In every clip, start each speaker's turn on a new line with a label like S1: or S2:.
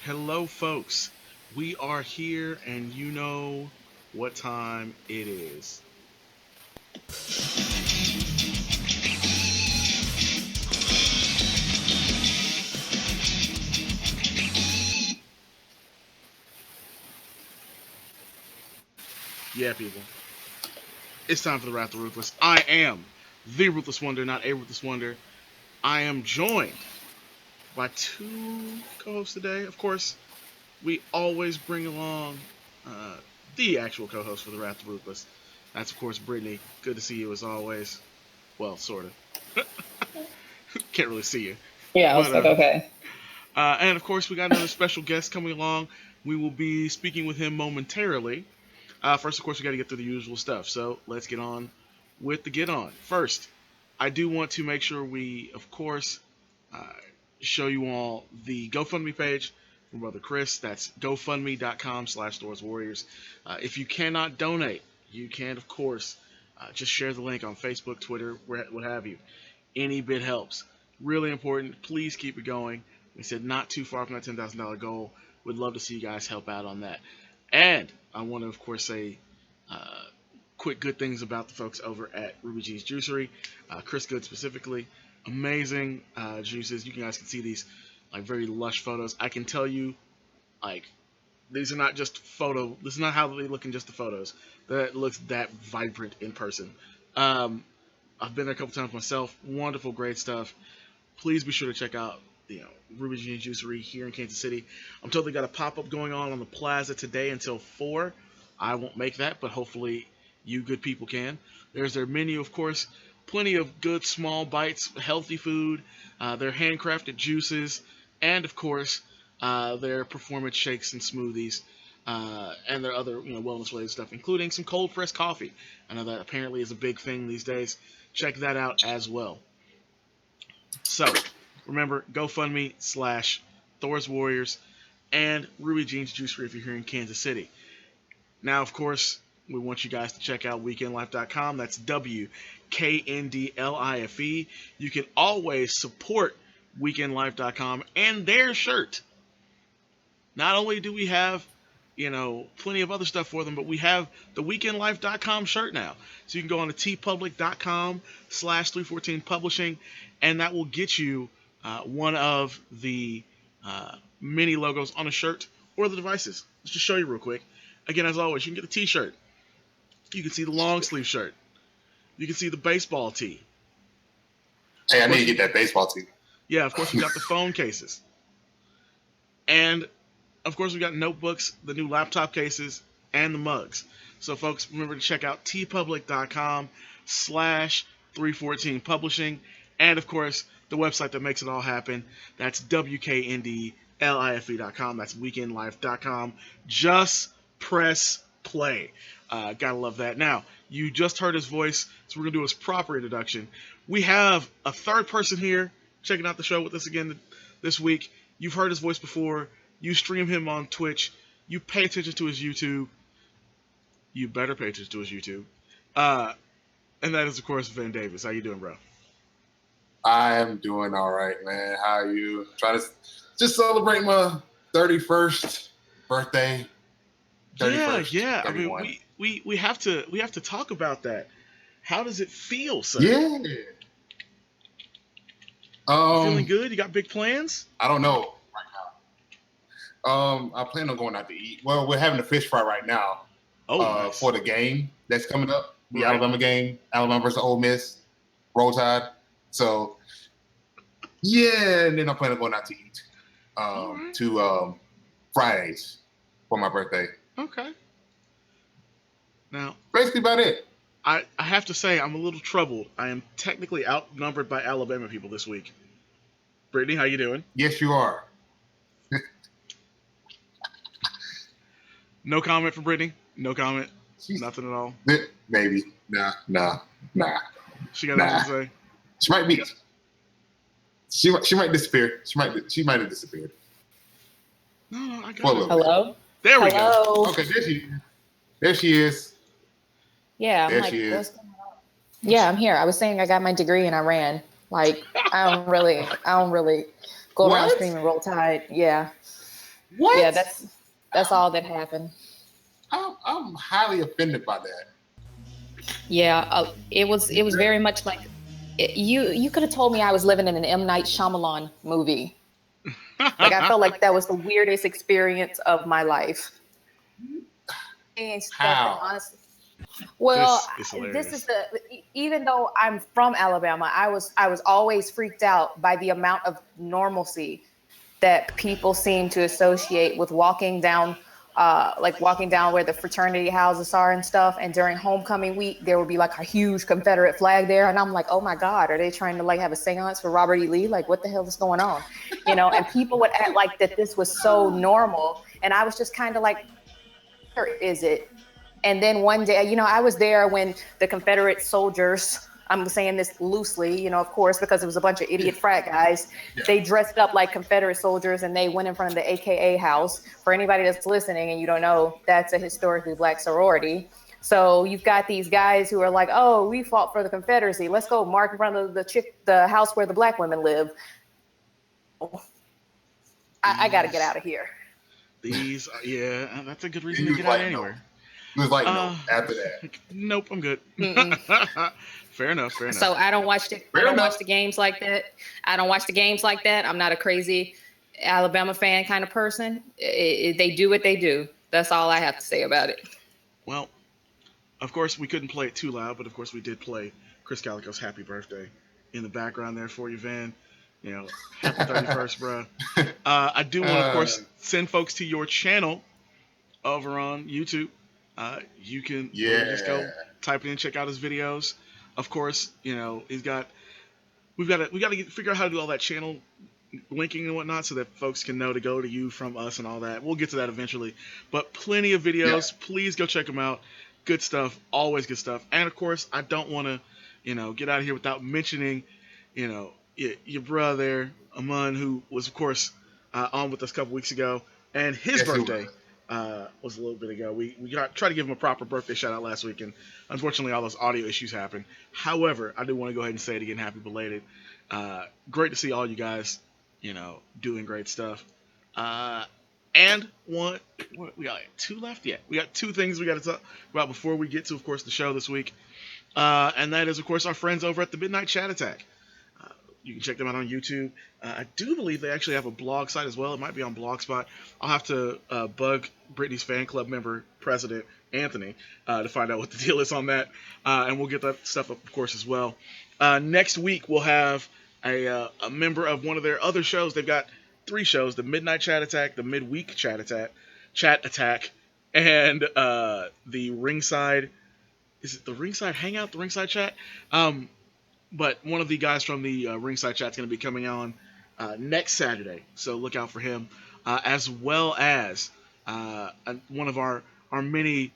S1: Hello, folks. We are here, and you know what time it is. Yeah, people. It's time for the Wrath of Ruthless. I am the Ruthless Wonder, not a Ruthless Wonder. I am joined by two co-hosts today. Of course, we always bring along uh, the actual co-host for the Wrath of Ruthless. That's, of course, Brittany. Good to see you as always. Well, sort of. Can't really see you.
S2: Yeah, I
S1: But
S2: was like, okay.
S1: And of course, we got another special guest coming along. We will be speaking with him momentarily. First, of course, we got to get through the usual stuff. So let's get on with the get on. First, I do want to make sure we, of course, uh, show you all the GoFundMe page from Brother Chris. That's gofundme.com/Thor's Warriors. If you cannot donate, you can, of course, just share the link on Facebook, Twitter, what have you. Any bit helps. Really important. Please keep it going. We said not too far from that $10,000 goal. Would love to see you guys help out on that. And I want to, of course, say uh, quick good things about the folks over at Ruby G's Juicery. Chris Good specifically. Amazing juices. You guys can see these like very lush photos. I can tell you, like, these are not just photo. This is not how they look in just the photos. That looks that vibrant in person. Um, I've been there a couple times myself. Wonderful, great stuff. Please be sure to check out Ruby Jean Juicery here in Kansas City. I'm told they got a pop up going on the plaza today until 4. I won't make that, but hopefully you good people can. There's their menu, of course. Plenty of good small bites, healthy food, their handcrafted juices, and of course their performance shakes and smoothies, and their other wellness related stuff, including some cold pressed coffee. I know that apparently is a big thing these days. Check that out as well. So, remember, GoFundMe/Thor's Warriors and Ruby Jean's Juicery if you're here in Kansas City. Now, of course, we want you guys to check out weekendlife.com. That's WKNDLIFE. You can always support weekendlife.com and their shirt. Not only do we have plenty of other stuff for them, but we have the weekendlife.com shirt now. So you can go on to tpublic.com/314 publishing, and that will get you one of the mini logos on a shirt or the devices. Let's just show you real quick. Again, as always, you can get a t-shirt. You can see the long sleeve shirt. You can see the baseball tee.
S3: Hey, I need to get that baseball tee.
S1: Yeah, of course, we got the phone cases. And of course, we got notebooks, the new laptop cases, and the mugs. So, folks, remember to check out tpublic.com/314 publishing. And, of course, the website that makes it all happen. That's WKNDLIFE.com. That's weekendlife.com. Just press play. Gotta love that. Now, you just heard his voice, so we're going to do his proper introduction. We have a third person here checking out the show with us again this week. You've heard his voice before. You stream him on Twitch. You pay attention to his YouTube. You better pay attention to his YouTube. And that is, of course, Van Davis. How you doing, bro?
S3: I am doing all right, man. How are you? Trying to just celebrate my 31st birthday.
S1: 31st, yeah. 31. I mean, we have to talk about that. How does it feel, sir?
S3: Yeah.
S1: Feeling good? You got big plans?
S3: I don't know. I plan on going out to eat. Well, we're having a fish fry right now.
S1: Nice.
S3: For the game that's coming up, the Alabama game, Alabama versus Ole Miss, Roll Tide. So, yeah, and then I'm planning on going out to eat to Fridays for my birthday.
S1: Okay. Now,
S3: basically about it.
S1: I have to say I'm a little troubled. I am technically outnumbered by Alabama people this week. Brittany, how you doing?
S3: Yes, you are.
S1: No comment from Brittany? No comment? Nothing at all?
S3: Maybe. Nah.
S1: She got nothing to say?
S3: She might be. She might disappear. She might have disappeared.
S1: No, I got it.
S2: Hello?
S1: There we go.
S3: Okay, there she is.
S2: Yeah,
S3: there she is.
S2: Yeah, I'm here. I was saying I got my degree and I ran. Like, I don't really go around screaming Roll Tide. Yeah.
S3: What?
S2: Yeah, that's all that happened.
S3: I'm highly offended by that.
S2: Yeah, it was very much like you could have told me I was living in an M. Night Shyamalan movie. Like I felt like that was the weirdest experience of my life. And stuff that
S3: How?
S2: honestly, well,
S1: This is
S2: this is
S1: hilarious.
S2: even though I'm from Alabama, I was always freaked out by the amount of normalcy that people seem to associate with walking down, like walking down where the fraternity houses are and stuff. And during homecoming week, there would be like a huge Confederate flag there, and I'm like, oh my God, are they trying to like have a seance for Robert E. Lee? Like, what the hell is going on? And people would act like that this was so normal, and I was just kind of like, where is it? And then one day, I was there when the Confederate soldiers, I'm saying this loosely, of course, because it was a bunch of idiot frat guys.
S3: Yeah.
S2: They dressed up like Confederate soldiers and they went in front of the AKA house. For anybody that's listening and you don't know, that's a historically Black sorority. So you've got these guys who are like, oh, we fought for the Confederacy. Let's go mark in front of the house where the Black women live. I got to get out of here.
S1: Yeah, that's a good reason
S3: He
S1: to
S3: was
S1: get out
S3: like,
S1: anywhere.
S3: no. He was like, no. After that,
S1: Nope, I'm good. Fair enough.
S2: So I don't watch the games like that. I don't watch the games like that. I'm not a crazy Alabama fan kind of person. They do what they do. That's all I have to say about it.
S1: Well, of course we couldn't play it too loud, but of course we did play Chris Calico's "Happy Birthday" in the background there for you, Van. Happy 31st, bro. I do want to, of course, send folks to your channel over on YouTube. You can literally just go type it in, check out his videos. Of course, we've got to figure out how to do all that channel linking and whatnot so that folks can know to go to you from us and all that. We'll get to that eventually. But plenty of videos. Yeah. Please go check them out. Good stuff. Always good stuff. And of course, I don't want to, get out of here without mentioning, your brother, Aman, who was, of course, on with us a couple weeks ago. And his birthday was a little bit ago. We tried to give him a proper birthday shout out last week, and unfortunately all those audio issues happened. However, I do want to go ahead and say it again, happy belated. Great to see all you guys, doing great stuff. And we got 2 left? Yeah, we got 2 things we got to talk about before we get to, of course, the show this week. And that is, of course, our friends over at the Midnight Chat Attack. You can check them out on YouTube. I do believe they actually have a blog site as well. It might be on Blogspot. I'll have to bug Brittany's fan club member, president, Anthony, to find out what the deal is on that. And we'll get that stuff up, of course, as well. Next week, we'll have a member of one of their other shows. They've got 3 shows: the Midnight Chat Attack, the Midweek Chat Attack, and the Ringside. Is it the Ringside Hangout, the Ringside Chat? But one of the guys from the Ringside Chat is going to be coming on next Saturday, so look out for him, as well as one of our many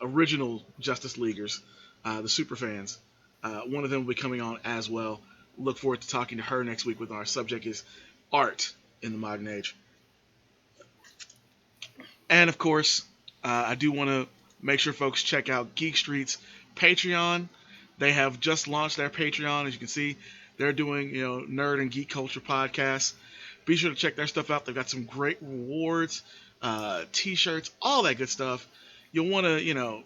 S1: original Justice Leaguers, the Superfans. One of them will be coming on as well. Look forward to talking to her next week when our subject is art in the modern age. And of course, I do want to make sure folks check out Geek Street's Patreon. They have just launched their Patreon. As you can see, they're doing, nerd and geek culture podcasts. Be sure to check their stuff out. They've got some great rewards, t-shirts, all that good stuff. You'll want to,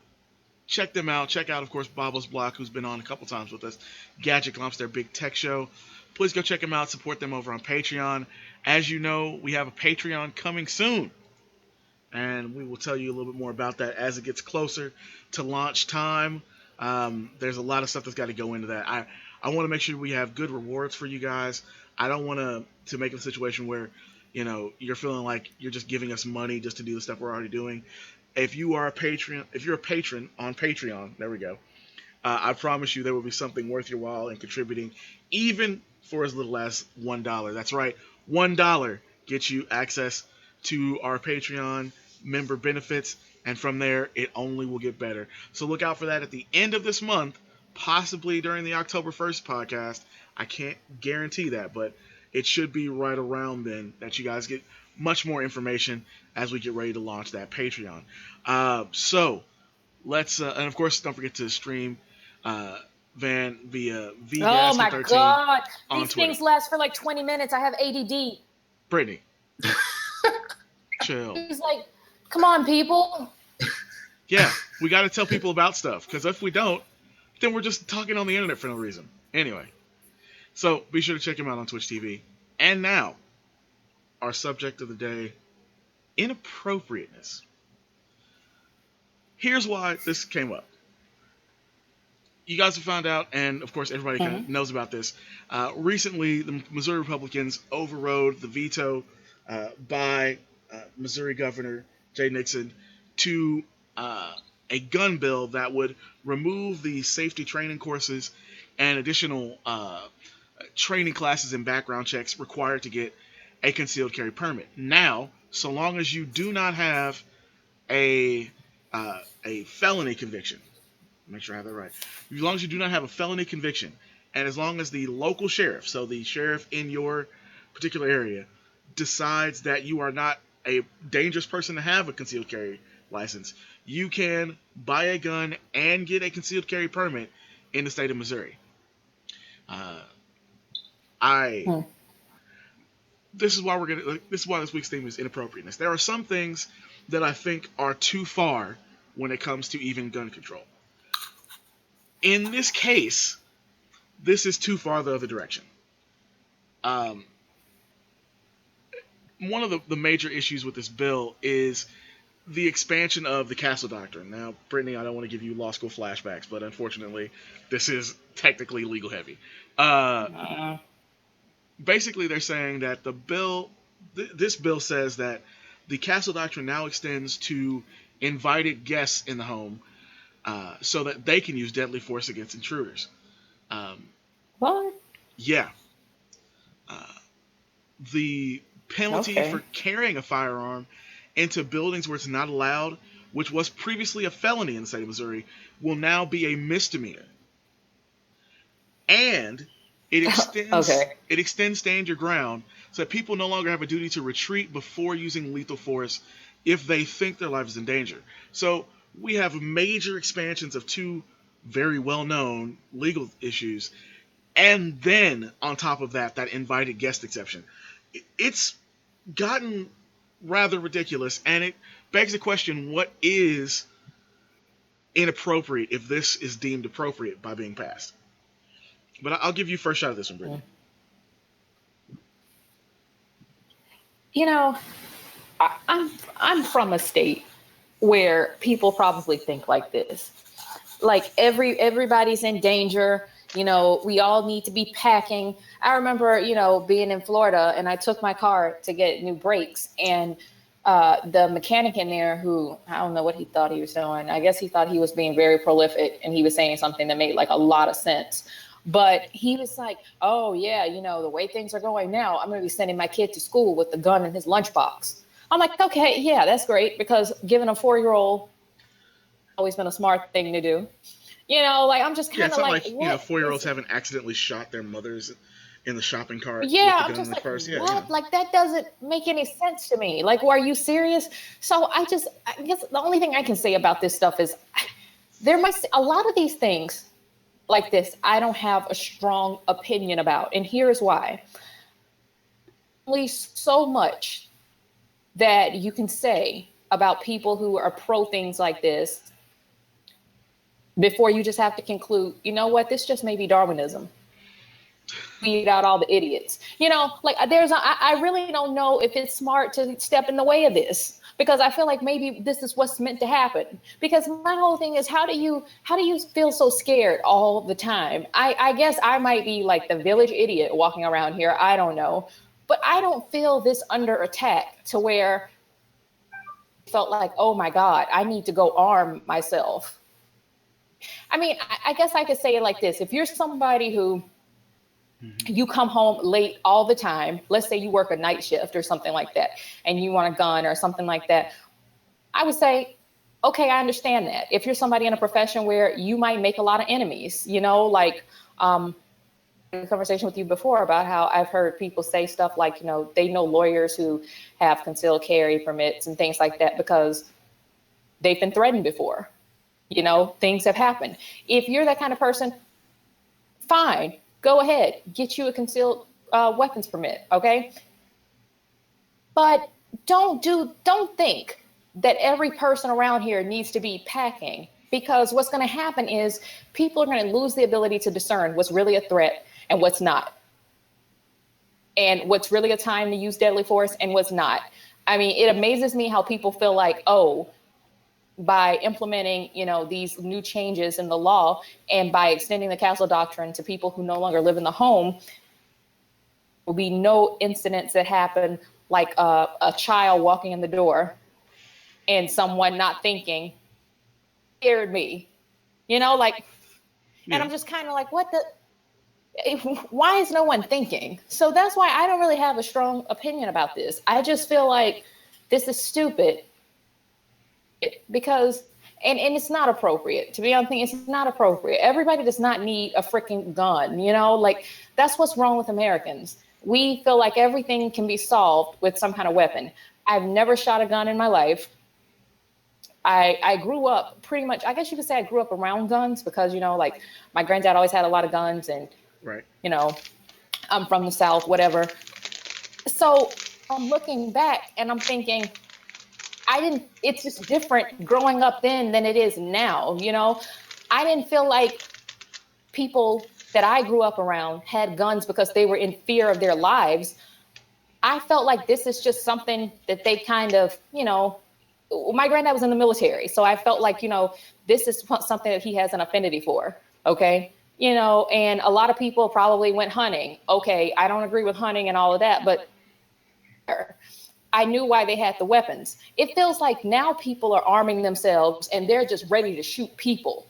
S1: check them out. Check out, of course, Bobbles Block, who's been on a couple times with us. Gadget Clumps, their big tech show. Please go check them out. Support them over on Patreon. As you know, we have a Patreon coming soon. And we will tell you a little bit more about that as it gets closer to launch time. There's a lot of stuff that's got to go into that. I want to make sure we have good rewards for you guys. I don't want to make it a situation where, you're feeling like you're just giving us money just to do the stuff we're already doing. If you're a patron on Patreon, there we go. I promise you there will be something worth your while in contributing, even for as little as $1. That's right, $1 gets you access to our Patreon member benefits, and from there it only will get better. So look out for that at the end of this month, possibly during the October 1st podcast. I can't guarantee that, but it should be right around then that you guys get much more information as we get ready to launch that Patreon. So let's and of course don't forget to stream Van via VGaskin13
S2: oh my God,
S1: on
S2: these
S1: Twitter.
S2: things last for like 20 minutes. I have ADD.
S1: Brittany, chill.
S2: It's like, come on, people.
S1: Yeah, we got to tell people about stuff, because if we don't, then we're just talking on the internet for no reason. Anyway, so be sure to check him out on Twitch TV. And now, our subject of the day, inappropriateness. Here's why this came up. You guys have found out, and of course everybody kind of knows about this. Recently, the Missouri Republicans overrode the veto by Missouri Governor Jay Nixon to a gun bill that would remove the safety training courses and additional training classes and background checks required to get a concealed carry permit. Now, so long as you do not have a felony conviction, make sure I have that right. As long as you do not have a felony conviction, and as long as the local sheriff, so the sheriff in your particular area, decides that you are not a dangerous person to have a concealed carry license, you can buy a gun and get a concealed carry permit in the state of Missouri. This is why this week's theme is inappropriateness. There are some things that I think are too far when it comes to even gun control. In this case, this is too far the other direction. One of the major issues with this bill is the expansion of the Castle Doctrine. Now, Brittany, I don't want to give you law school flashbacks, but unfortunately, this is technically legal heavy. Basically, they're saying that this bill says that the Castle Doctrine now extends to invited guests in the home, so that they can use deadly force against intruders.
S2: What?
S1: Yeah. The penalty for carrying a firearm into buildings where it's not allowed, which was previously a felony in the state of Missouri, will now be a misdemeanor. And it extends stand your ground, so that people no longer have a duty to retreat before using lethal force if they think their life is in danger. So we have major expansions of two very well-known legal issues, and then on top of that invited guest exception. It's gotten rather ridiculous, and it begs the question, what is inappropriate if this is deemed appropriate by being passed? But I'll give you first shot at this one, Brittany.
S2: You know, I'm from a state where people probably think like this. Like everybody's in danger. You know, we all need to be packing. I remember, being in Florida, and I took my car to get new brakes, and the mechanic in there, who, I don't know what he thought he was doing. I guess he thought he was being very prolific, and he was saying something that made like a lot of sense. But he was like, oh yeah, the way things are going now, I'm going to be sending my kid to school with the gun in his lunchbox. I'm like, okay, yeah, that's great, because giving a 4-year-old always been a smart thing to do. I'm just kind of
S1: like 4-year-olds haven't accidentally shot their mothers in the shopping cart with the
S2: I'm
S1: gun
S2: just
S1: in the purse.
S2: what? Like, that doesn't make any sense to me. Like, are you serious? So I guess the only thing I can say about this stuff is a lot of these things like this, I don't have a strong opinion about. And here's why. Only so much that you can say about people who are pro things like this before you just have to conclude, what, this just may be Darwinism. Weed out all the idiots. I really don't know if it's smart to step in the way of this, because I feel like maybe this is what's meant to happen. Because my whole thing is, how do you feel so scared all the time? I guess I might be like the village idiot walking around here. I don't know. But I don't feel this under attack to where I felt like, oh my God, I need to go arm myself. I mean, I guess I could say it like this. If you're somebody who you come home late all the time, let's say you work a night shift or something like that, and you want a gun or something like that, I would say, okay, I understand that. If you're somebody in a profession where you might make a lot of enemies, a conversation with you before about how I've heard people say stuff like, they know lawyers who have concealed carry permits and things like that because they've been threatened before. Things have happened. If you're that kind of person, fine, go ahead, get you a concealed weapons permit, okay? But don't think that every person around here needs to be packing, because what's going to happen is people are going to lose the ability to discern what's really a threat and what's not, and what's really a time to use deadly force and what's not. I mean, it amazes me how people feel like, oh, by implementing, these new changes in the law and by extending the castle doctrine to people who no longer live in the home, will be no incidents that happen, like a child walking in the door and someone not thinking scared me, like, and I'm just kind of like, what the, why is no one thinking? So that's why I don't really have a strong opinion about this. I just feel like this is stupid, because and it's not appropriate. To be honest, it's not appropriate. Everybody does not need a freaking gun, like, that's what's wrong with Americans. We feel like everything can be solved with some kind of weapon. I've never shot a gun in my life. I grew up pretty much, I guess you could say I grew up around guns, because, like, my granddad always had a lot of guns, and,
S1: right.
S2: I'm from the South, whatever. So I'm looking back and I'm thinking, it's just different growing up then than it is now. I didn't feel like people that I grew up around had guns because they were in fear of their lives. I felt like this is just something that they kind of, my granddad was in the military. So I felt like, this is something that he has an affinity for. Okay. And a lot of people probably went hunting. Okay. I don't agree with hunting and all of that, but I knew why they had the weapons. It feels like now people are arming themselves and they're just ready to shoot people.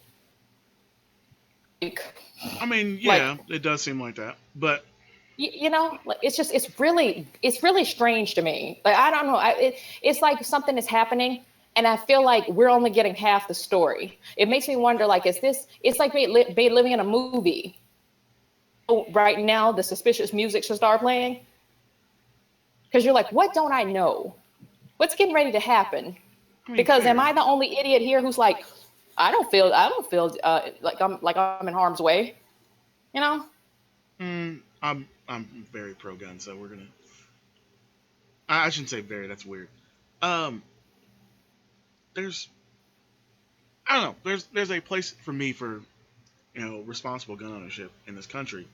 S1: I mean, yeah, like, it does seem like that, but
S2: like, it's really strange to me. Like, I don't know. It's like something is happening, and I feel like we're only getting half the story. It makes me wonder, like, it's like me living in a movie. Right now, the suspicious music should start playing, because you're like, what don't I know? What's getting ready to happen? I mean, because am I the only idiot here who's like, I don't feel like I'm in harm's way,
S1: I'm very pro gun, so we're gonna. I shouldn't say very. That's weird. There's, I don't know. There's a place for me for, responsible gun ownership in this country,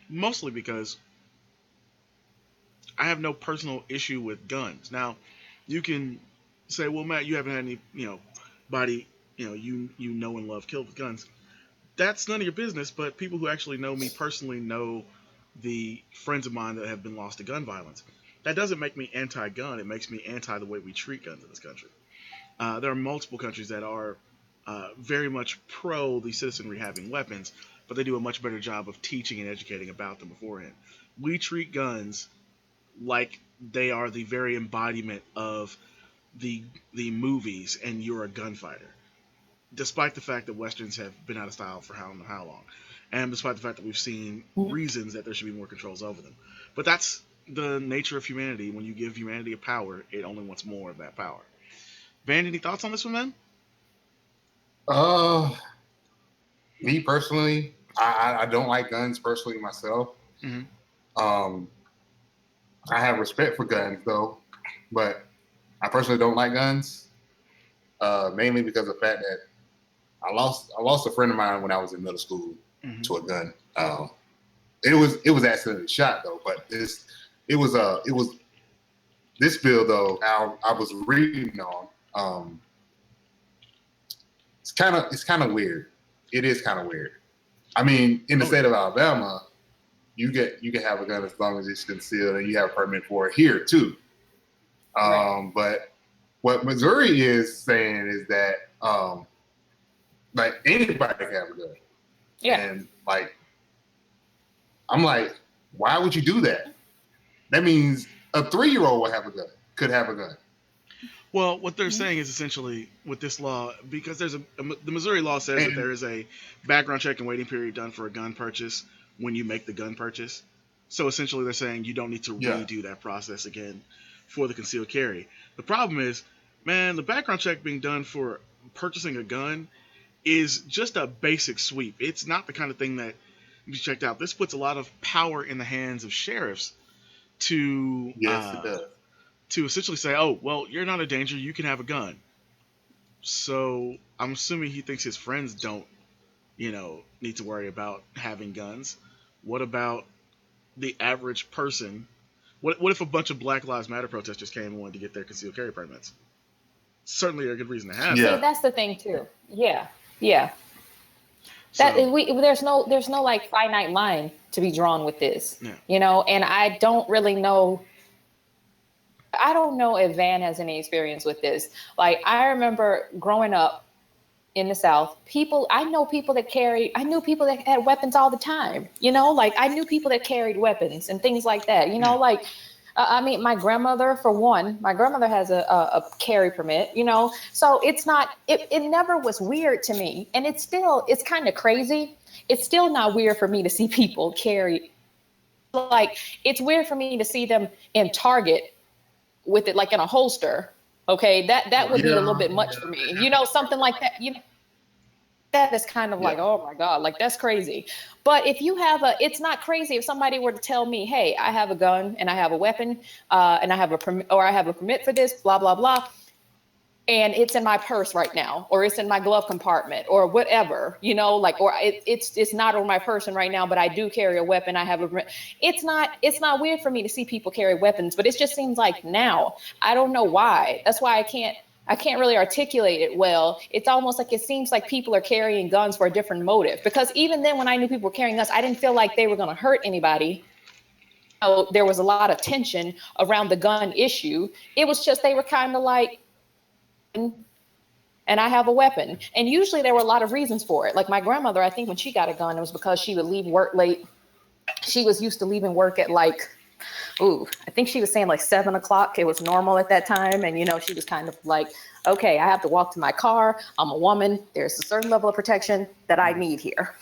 S1: mostly because I have no personal issue with guns. Now, you can say, well, Matt, you haven't had any, body, you know and love killed with guns. That's none of your business. But people who actually know me personally know the friends of mine that have been lost to gun violence. That doesn't make me anti-gun. It makes me anti the way we treat guns in this country. There are multiple countries that are very much pro the citizenry having weapons, but they do a much better job of teaching and educating about them beforehand. We treat guns like they are the very embodiment of the movies, and you're a gunfighter. Despite the fact that westerns have been out of style for how long, and despite the fact that we've seen reasons that there should be more controls over them. But that's the nature of humanity. When you give humanity a power, it only wants more of that power. Van, any thoughts on this one, man?
S3: Me personally, I don't like guns personally myself.
S1: Mm-hmm.
S3: I have respect for guns though, but I personally don't like guns. Mainly because of the fact that I lost a friend of mine when I was in middle school to a gun. It was accidentally shot though, but it was this bill though. I was reading on. It's kind of weird. It is kind of weird. I mean, in the state of Alabama, you can have a gun as long as it's concealed, and you have a permit for it here too. Right. But what Missouri is saying is that like anybody can have a gun.
S2: Yeah.
S3: And like, I'm like, why would you do that? That means a 3-year-old could have a gun.
S1: Well, what they're saying is essentially with this law, because there's the Missouri law says that there is a background check and waiting period done for a gun purchase when you make the gun purchase. So essentially they're saying you don't need to redo that process again for the concealed carry. The problem is, man, the background check being done for purchasing a gun is just a basic sweep. It's not the kind of thing that you checked out. This puts a lot of power in the hands of sheriffs to
S3: it does.
S1: to essentially say, "Oh, well, you're not a danger. You can have a gun." So I'm assuming he thinks his friends don't, need to worry about having guns. What about the average person? What if a bunch of Black Lives Matter protesters came and wanted to get their concealed carry permits? Certainly a good reason to have
S2: See,
S1: them.
S3: Yeah.
S2: that's the thing too. Yeah, yeah. That
S1: So
S2: there's no like finite line to be drawn with this,
S1: yeah,
S2: and I don't really know. I don't know if Van has any experience with this. Like I remember growing up in the South, I knew people that had weapons all the time, like I knew people that carried weapons and things like that,
S1: yeah,
S2: like, I mean, my grandmother, for one, has a carry permit, so it never was weird to me. And it's kind of crazy. It's still not weird for me to see people carry, like, it's weird for me to see them in Target with it, like in a holster. Okay. That would be a little
S3: Yeah.
S2: bit much for me, something like that, that is kind of
S3: Yeah.
S2: like, oh my God, like that's crazy. But if you have it's not crazy if somebody were to tell me, hey, I have a gun and I have a weapon, and I have a permit, or I have a permit for this, blah, blah, blah. And it's in my purse right now, or it's in my glove compartment, or whatever, like, or it's not on my person right now, but I do carry a weapon. I have a permit. It's not weird for me to see people carry weapons, but it just seems like now, I don't know why. That's why I can't really articulate it well. It's almost like it seems like people are carrying guns for a different motive. Because even then, when I knew people were carrying guns, I didn't feel like they were going to hurt anybody. So there was a lot of tension around the gun issue. It was just they were kind of like, and I have a weapon. And usually there were a lot of reasons for it. Like my grandmother, I think when she got a gun, it was because she would leave work late. She was used to leaving work at like, I think she was saying like 7 o'clock. It was normal at that time. And, she was kind of like, okay, I have to walk to my car. I'm a woman. There's a certain level of protection that I need here.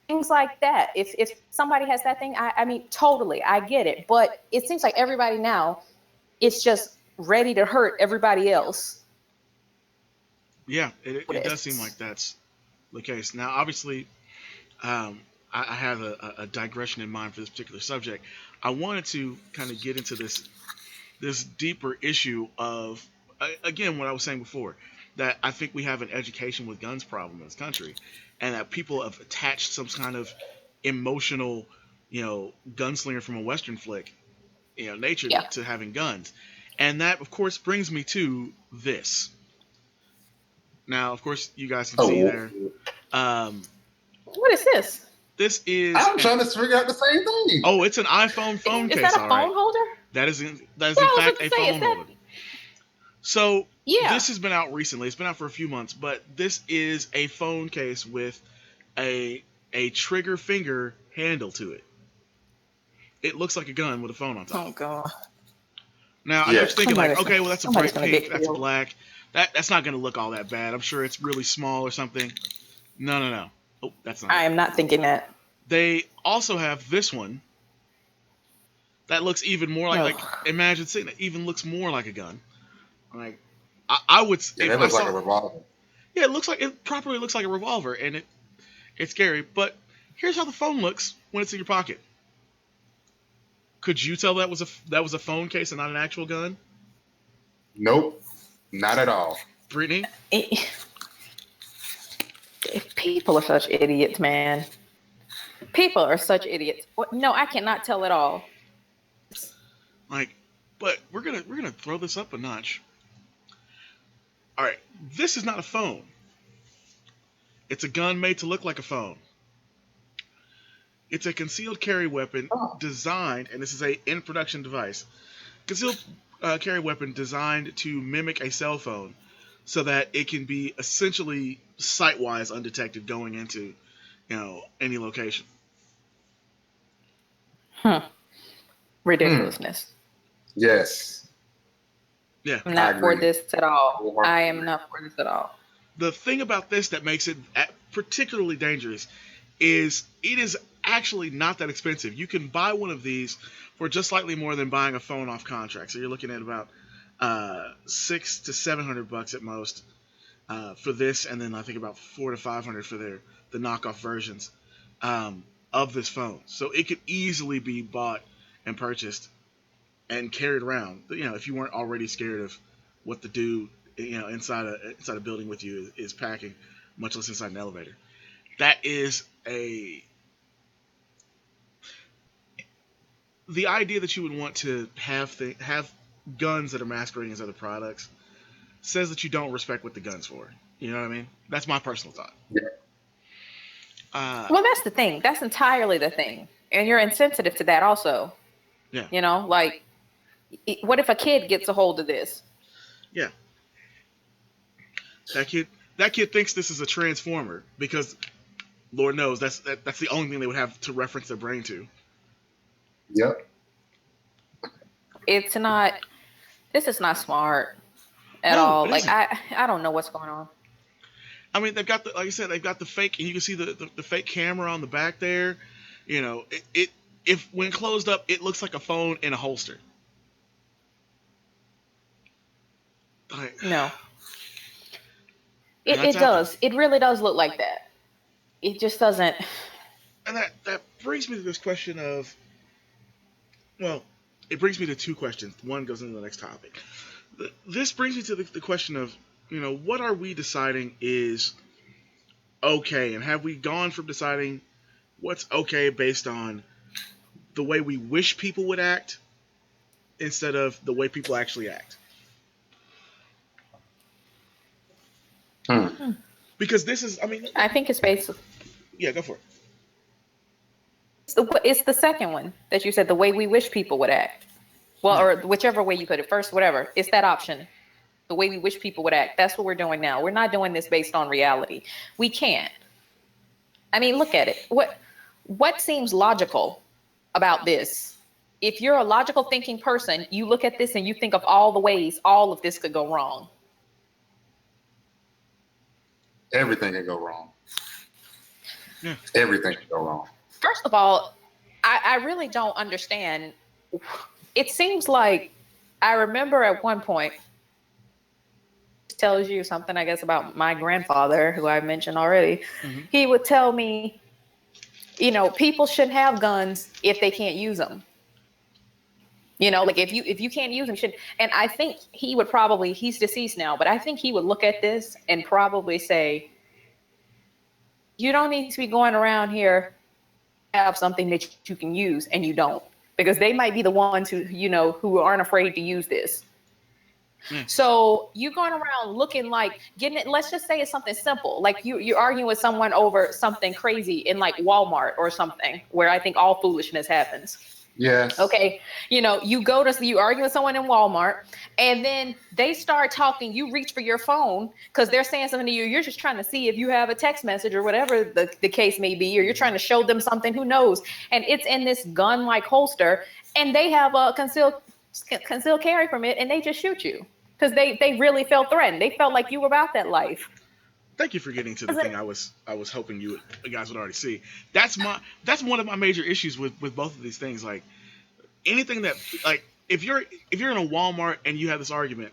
S2: Things like that. If somebody has that thing, I mean, totally, I get it. But it seems like everybody now, it's just ready to hurt everybody else.
S1: yeah. It does seem like that's the case. Now, obviously, I have a digression in mind for this particular subject. I wanted to kind of get into this deeper issue of, again, what I was saying before, that I think we have an education with guns problem in this country, and that people have attached some kind of emotional, gunslinger from a Western flick, nature
S2: Yeah.
S1: to having guns. And that, of course, brings me to this. Now, of course, you guys can see
S3: Oh,
S1: there. Um,
S2: What is this?
S1: this is
S3: I'm trying to figure out the same thing.
S1: oh, it's an iPhone phone
S2: Is
S1: case.
S2: that a
S1: All
S2: phone
S1: right,
S2: holder?
S1: that is
S2: Yeah,
S1: in
S2: I was
S1: fact
S2: about
S1: a
S2: to say, is
S1: phone
S2: that?
S1: holder. So
S2: Yeah.
S1: this has been out recently. It's been out for a few months, but this is a phone case with a trigger finger handle to it. It looks like a gun with a phone on top.
S2: Oh God.
S1: Now I know what you're
S3: Yes.
S1: thinking, like, okay, well that's a
S2: Somebody's
S1: bright
S2: gonna
S1: pink,
S2: get
S1: that's
S2: killed.
S1: black. That's not going to look all that bad. I'm sure it's really small or something. No, no, no. Oh, that's not
S2: I
S1: it.
S2: am not thinking that.
S1: They also have this one that looks even more like
S2: No.
S1: like imagine seeing that even looks more like a gun. Like I would
S3: Yeah,
S1: if
S3: that
S1: I
S3: looks like a
S1: saw
S3: revolver.
S1: yeah, it properly looks like a revolver, and it's scary. But here's how the phone looks when it's in your pocket. Could you tell that was a phone case and not an actual gun,
S3: Nope, not at all.
S1: Brittany?
S2: It- People are such idiots, man. People are such idiots. No, I cannot tell at all.
S1: Like, but we're gonna throw this up a notch. All right, this is not a phone. It's a gun made to look like a phone. It's a concealed carry weapon
S3: Oh.
S1: designed, and this is a in production device. Concealed carry weapon designed to mimic a cell phone, so that it can be essentially sight-wise undetected going into any location.
S3: Hmm.
S2: Ridiculousness.
S3: Yes,
S1: Yeah.
S2: I'm
S3: I
S2: not for
S3: agree.
S2: this at all. I
S3: Wholeheartedly
S2: am
S3: agree.
S2: not for this at all.
S1: The thing about this that makes it particularly dangerous is it is actually not that expensive. You can buy one of these for just slightly more than buying a phone off contract. So you're looking at about $600 to $700 at most for this, and then I think about $400 to $500 for the knockoff versions of this phone. So it could easily be bought and purchased and carry it around. If you weren't already scared of what the dude inside a building with you is packing, much less inside an elevator. That is the idea that you would want to have guns that are masquerading as other products says that you don't respect what the gun's for. You know what I mean? That's my personal thought.
S3: Yeah.
S2: Well, that's the thing. That's entirely the thing. And you're insensitive to that also.
S1: Yeah.
S2: Like, what if a kid gets a hold of this?
S1: Yeah. That kid thinks this is a transformer because Lord knows that's the only thing they would have to reference their brain to.
S3: Yep.
S2: This is not smart at all. Like, I don't know what's going on.
S1: I mean, they've got like I said, they've got the fake, and you can see the fake camera on the back there. If when closed up, it looks like a phone in a holster.
S2: No. It does. It really does look like that. It just doesn't.
S1: And that brings me to this question of, well, it brings me to two questions. One goes into the next topic. This brings me to the question of, what are we deciding is okay? And have we gone from deciding what's okay based on the way we wish people would act instead of the way people actually act? Because this is,
S2: I think it's basically.
S1: Yeah, go for it.
S2: It's the second one that you said, the way we wish people would act. Well, or whichever way you put it, first, whatever. It's that option. The way we wish people would act. That's what we're doing now. We're not doing this based on reality. We can't. Look at it. What seems logical about this? If you're a logical thinking person, you look at this and you think of all the ways all of this could go wrong.
S3: Everything can go wrong.
S1: Yeah.
S3: Everything can go wrong.
S2: First of all, I really don't understand. It seems like I remember at one point, it tells you something, I guess, about my grandfather, who I mentioned already. Mm-hmm. He would tell me, people shouldn't have guns if they can't use them. Like if you can't use them, you shouldn't. And I think he would probably, he's deceased now, but I think he would look at this and probably say, you don't need to be going around here have something that you can use, and you don't, because they might be the ones who aren't afraid to use this. So you going around looking like getting it. Let's just say it's something simple, like you're arguing with someone over something crazy in like Walmart or something, where I think all foolishness happens.
S3: Yes.
S2: Okay. You argue with someone in Walmart, and then they start talking. You reach for your phone because they're saying something to you. You're just trying to see if you have a text message or whatever the case may be, or you're trying to show them something, who knows? And it's in this gun-like holster, and they have a concealed carry permit, and they just shoot you because they really felt threatened. They felt like you were about that life.
S1: Thank you for getting to the thing I was hoping you guys would already see. That's one of my major issues with both of these things. Like anything that, like, if you're in a Walmart and you have this argument,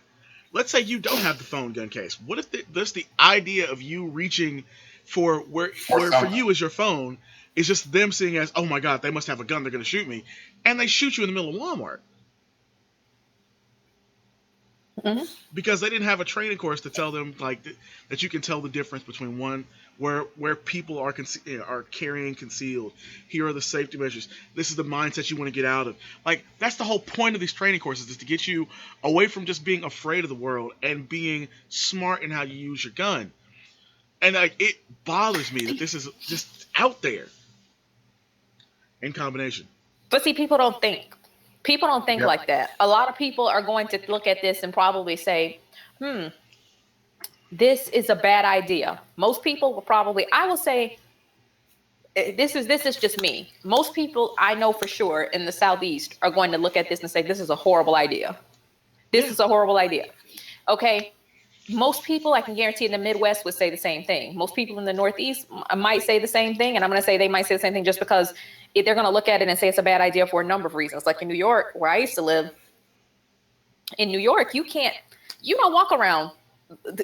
S1: let's say you don't have the phone gun case. What if the idea of you reaching for where for you is your phone is just them seeing as, oh my God, they must have a gun, they're going to shoot me, and they shoot you in the middle of Walmart. Mm-hmm. Because they didn't have a training course to tell them that you can tell the difference between one where people are carrying concealed. Here are the safety measures. This is the mindset you want to get out of. Like, that's the whole point of these training courses, is to get you away from just being afraid of the world and being smart in how you use your gun. And it bothers me that this is just out there in combination.
S2: But see, people don't think. People don't think like that. A lot of people are going to look at this and probably say, this is a bad idea. Most people will probably, I will say, this is just me. Most people I know for sure in the Southeast are going to look at this and say, this is a horrible idea. This is a horrible idea. Okay. Most people, I can guarantee, in the Midwest would say the same thing. Most people in the Northeast might say the same thing. And I'm going to say they might say the same thing just because they're going to look at it and say it's a bad idea for a number of reasons. Like in New York, where I used to live, in New York, you don't walk around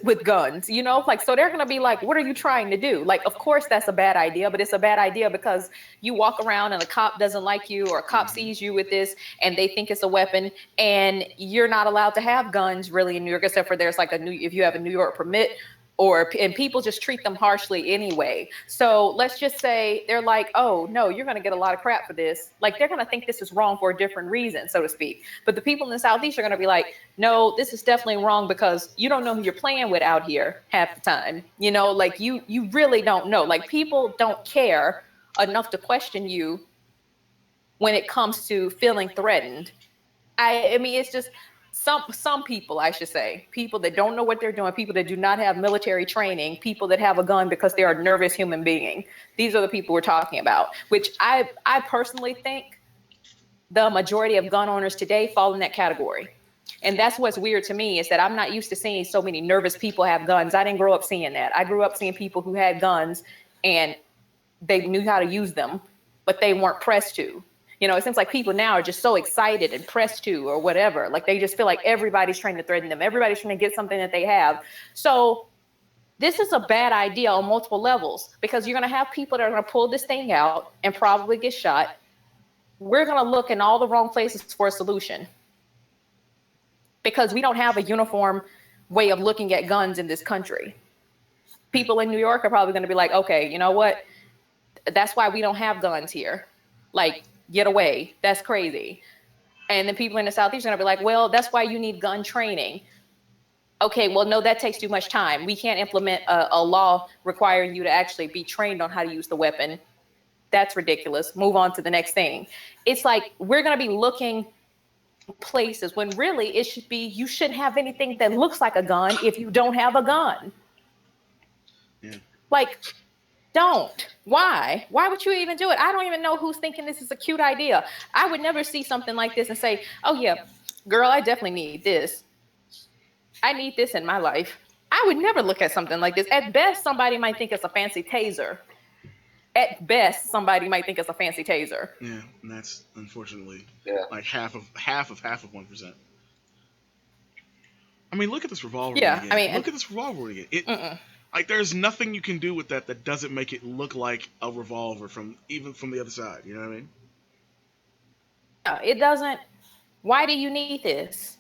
S2: with guns, you know, like, so they're going to be like, what are you trying to do? Like, of course that's a bad idea, but it's a bad idea because you walk around and a cop doesn't like you, or a cop sees you with this and they think it's a weapon, and you're not allowed to have guns really in New York, except for there's like if you have a New York permit, and people just treat them harshly anyway. So let's just say they're like, oh no, you're going to get a lot of crap for this. Like, they're going to think this is wrong for a different reason, so to speak. But the people in the Southeast are going to be like, no, this is definitely wrong because you don't know who you're playing with out here half the time. You know, like you really don't know. Like, people don't care enough to question you when it comes to feeling threatened. I mean, it's just some people, I should say, people that don't know what they're doing, people that do not have military training, people that have a gun because they're a nervous human being. These are the people we're talking about, which I personally think the majority of gun owners today fall in that category. And that's what's weird to me, is that I'm not used to seeing so many nervous people have guns. I didn't grow up seeing that. I grew up seeing people who had guns and they knew how to use them, but they weren't pressed to. You know, it seems like people now are just so excited and pressed to, or whatever. Like, they just feel like everybody's trying to threaten them. Everybody's trying to get something that they have. So this is a bad idea on multiple levels, because you're going to have people that are going to pull this thing out and probably get shot. We're going to look in all the wrong places for a solution, because we don't have a uniform way of looking at guns in this country. People in New York are probably going to be like, okay, you know what? That's why we don't have guns here. Like, get away. That's crazy. And then people in the Southeast are going to be like, well, that's why you need gun training. Okay, well, no, that takes too much time. We can't implement a law requiring you to actually be trained on how to use the weapon. That's ridiculous. Move on to the next thing. It's like, we're going to be looking places when really it should be, you shouldn't have anything that looks like a gun if you don't have a gun.
S1: Yeah.
S2: Like, don't. Why would you even do it? I don't even know who's thinking this is a cute idea. I would never see something like this and say, oh yeah, girl, I definitely need this. I need this in my life. I would never look at something like this. At best, somebody might think it's a fancy taser. At best, somebody might think it's a fancy taser.
S1: Yeah, and that's unfortunately like half of 1%. I mean, look at this revolver.
S2: Yeah,
S1: again.
S2: I mean,
S1: look at this revolver again. Like, there's nothing you can do with that doesn't make it look like a revolver from the other side. You know what I mean?
S2: It doesn't. Why do you need this?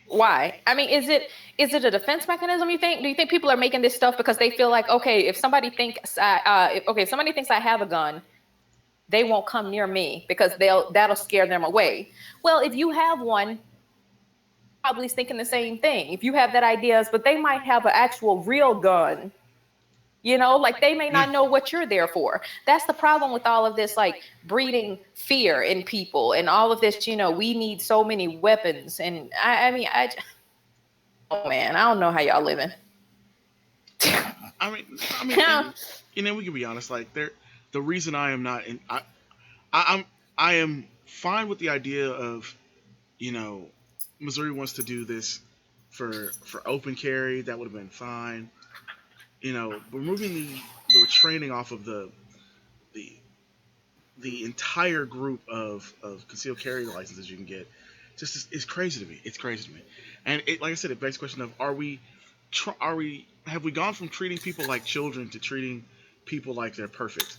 S2: Why? I mean, is it a defense mechanism, you think? Do you think people are making this stuff because they feel like, okay, if somebody thinks if somebody thinks I have a gun, they won't come near me because that'll scare them away. Well, if you have one, probably thinking the same thing. If you have that ideas, but they might have an actual real gun. You know, like, they may not know what you're there for. That's the problem with all of this, like, breeding fear in people and all of this, you know, we need so many weapons. And I mean, oh man, I don't know how y'all living.
S1: I mean, you know, we can be honest. Like, the reason I am not in, I am fine with the idea of, you know, Missouri wants to do this for open carry. That would have been fine. You know, removing the training off of the entire group of concealed carry licenses you can get just is crazy to me. It's crazy to me. And like I said, it begs the question of, have we gone from treating people like children to treating people like they're perfect?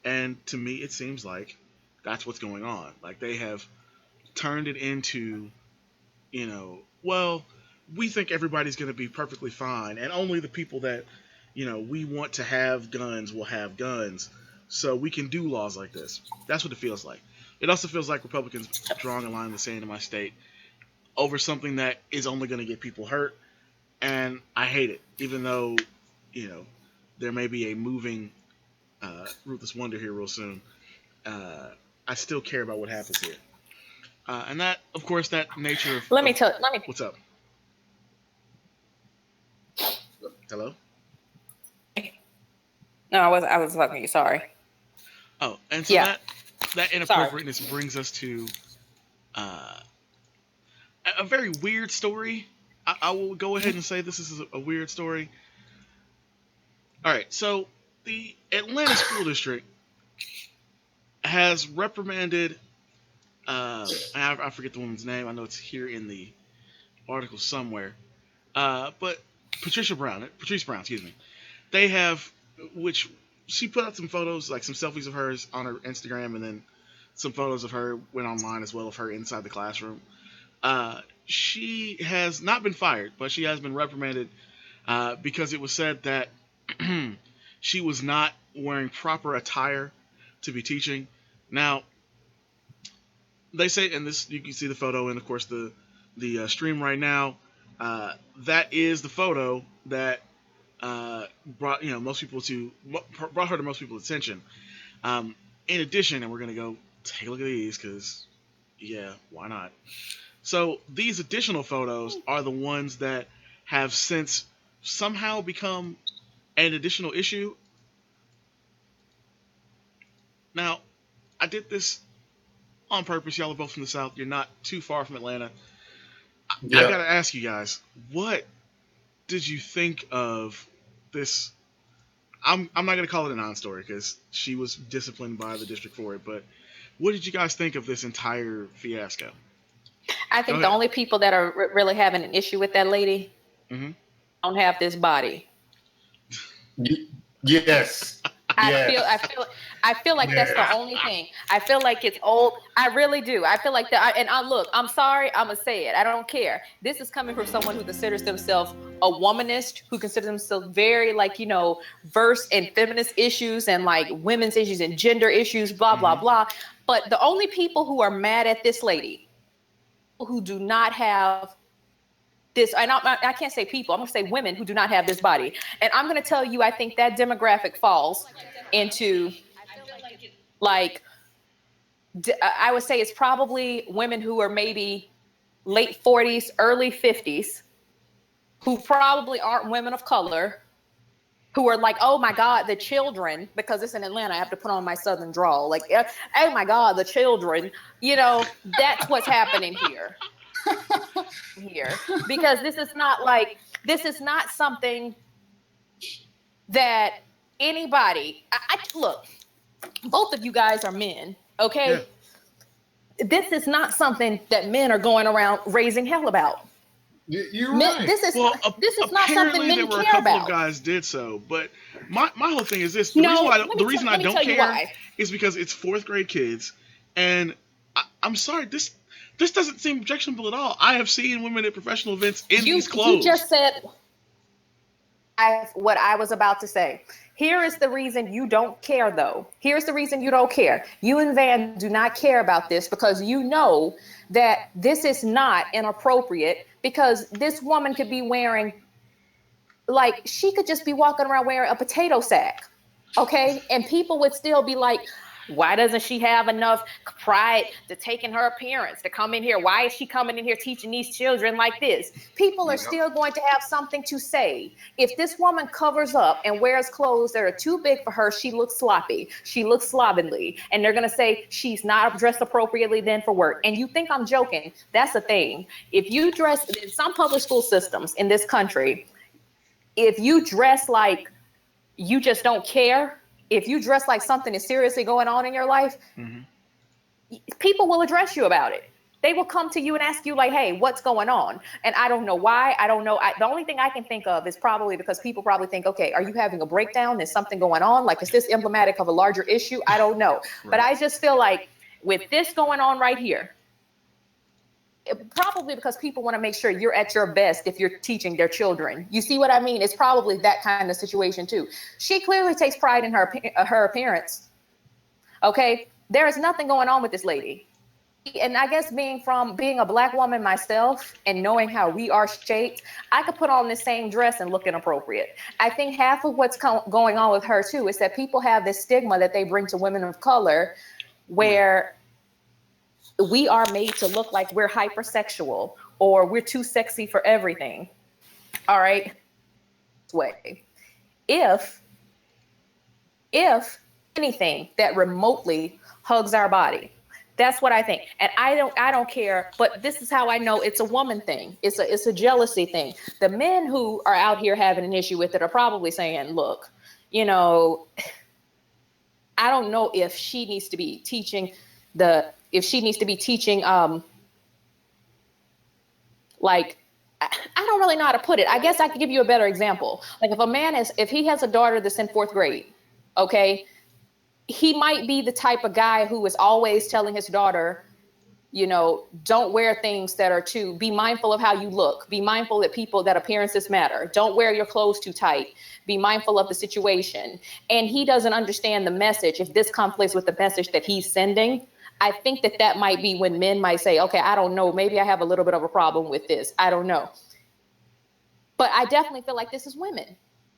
S1: And to me, it seems like that's what's going on. Like, they have turned it into, you know, well, we think everybody's going to be perfectly fine, and only the people that, you know, we want to have guns will have guns, so we can do laws like this. That's what it feels like. It also feels like Republicans drawing a line in the sand in my state over something that is only going to get people hurt, and I hate it. Even though, you know, there may be a moving Ruthless Wonder here real soon, I still care about what happens here. And that, of course, that nature of...
S2: Let me.
S1: What's up? Hello?
S2: No, I was talking to you. Sorry.
S1: Oh, and so that inappropriateness brings us to a very weird story. I will go ahead and say this is a weird story. All right, so the Atlanta School District has reprimanded... I forget the woman's name. I know it's here in the article somewhere. But Patrice Brown, excuse me. They have, which she put out some photos, like some selfies of hers on her Instagram, and then some photos of her went online as well of her inside the classroom. She has not been fired, but she has been reprimanded because it was said that she was not wearing proper attire to be teaching. Now, they say, and this you can see the photo, and of course the stream right now. That is the photo that brought brought her to most people's attention. In addition, and we're gonna go take a look at these because yeah, why not? So these additional photos are the ones that have since somehow become an additional issue. Now, I did this on purpose. Y'all are both from the South. You're not too far from Atlanta. I gotta ask you guys, what did you think of this? I'm not gonna call it a non-story because she was disciplined by the district for it. But what did you guys think of this entire fiasco?
S2: I think the only people that are really having an issue with that lady don't have this body.
S3: Yes.
S2: I feel like that's the only thing. I feel like it's old. I really do. I feel like that. Look, I'm sorry. I'm gonna say it. I don't care. This is coming from someone who considers themselves a womanist, who considers themselves very versed in feminist issues and like women's issues and gender issues, blah blah blah. But the only people who are mad at this lady, who do not have this, and I can't say people, I'm gonna say women who do not have this body. And I'm gonna tell you, I think that demographic falls into I would say it's probably women who are maybe late 40s, early 50s, who probably aren't women of color, who are like, oh my God, the children, because it's in Atlanta, I have to put on my Southern drawl. Like, oh my God, the children, that's what's happening here. Because this is not something that anybody, look, both of you guys are men, okay? Yeah. This is not something that men are going around raising hell about.
S3: You're right.
S2: This is not something men care about. Apparently,
S1: there were a couple of guys did so, but my whole thing is this: the reason I don't care is because it's fourth grade kids, and I'm sorry, this doesn't seem objectionable at all. I have seen women at professional events in these clothes.
S2: You just said what I was about to say. Here is the reason you don't care, though. Here's the reason you don't care. You and Van do not care about this because you know that this is not inappropriate, because this woman could be wearing, she could just be walking around wearing a potato sack, okay? And people would still be like, why doesn't she have enough pride to take in her appearance, to come in here? Why is she coming in here teaching these children like this? People are still going to have something to say. If this woman covers up and wears clothes that are too big for her, she looks sloppy. She looks slovenly. And they're going to say she's not dressed appropriately then for work. And you think I'm joking. That's the thing. If you dress in some public school systems in this country, if you dress like you just don't care, if you dress like something is seriously going on in your life, people will address you about it. They will come to you and ask you like, hey, what's going on? And I don't know why. I don't know. The only thing I can think of is probably because people probably think, okay, are you having a breakdown? Is something going on? Like, is this emblematic of a larger issue? I don't know. Right. But I just feel like with this going on right here, probably because people want to make sure you're at your best if you're teaching their children. You see what I mean? It's probably that kind of situation too. She clearly takes pride in her appearance. Okay, there is nothing going on with this lady. And I guess being a Black woman myself and knowing how we are shaped, I could put on the same dress and look inappropriate. I think half of what's going on with her too is that people have this stigma that they bring to women of color, where we are made to look like we're hypersexual or we're too sexy for everything. All right. Way. If anything that remotely hugs our body, that's what I think. And I don't care, but this is how I know it's a woman thing. It's a jealousy thing. The men who are out here having an issue with it are probably saying, look, I don't know if she needs to be teaching like I don't really know how to put it. I guess I could give you a better example. Like if he has a daughter that's in 4th grade, okay, he might be the type of guy who is always telling his daughter, you know, don't wear things that are too, be mindful of how you look. Be mindful that appearances matter. Don't wear your clothes too tight. Be mindful of the situation. And he doesn't understand the message. If this conflicts with the message that he's sending, I think that might be when men might say, okay, I don't know. Maybe I have a little bit of a problem with this. I don't know. But I definitely feel like this is women.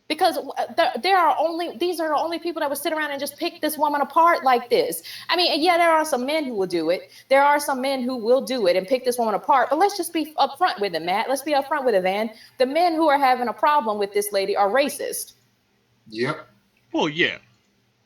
S2: Because these are the only people that would sit around and just pick this woman apart like this. I mean, yeah, there are some men who will do it. There are some men who will do it and pick this woman apart. But let's just be upfront with it, Matt. Let's be upfront with it, Van. The men who are having a problem with this lady are racist.
S3: Yep.
S1: Well, yeah.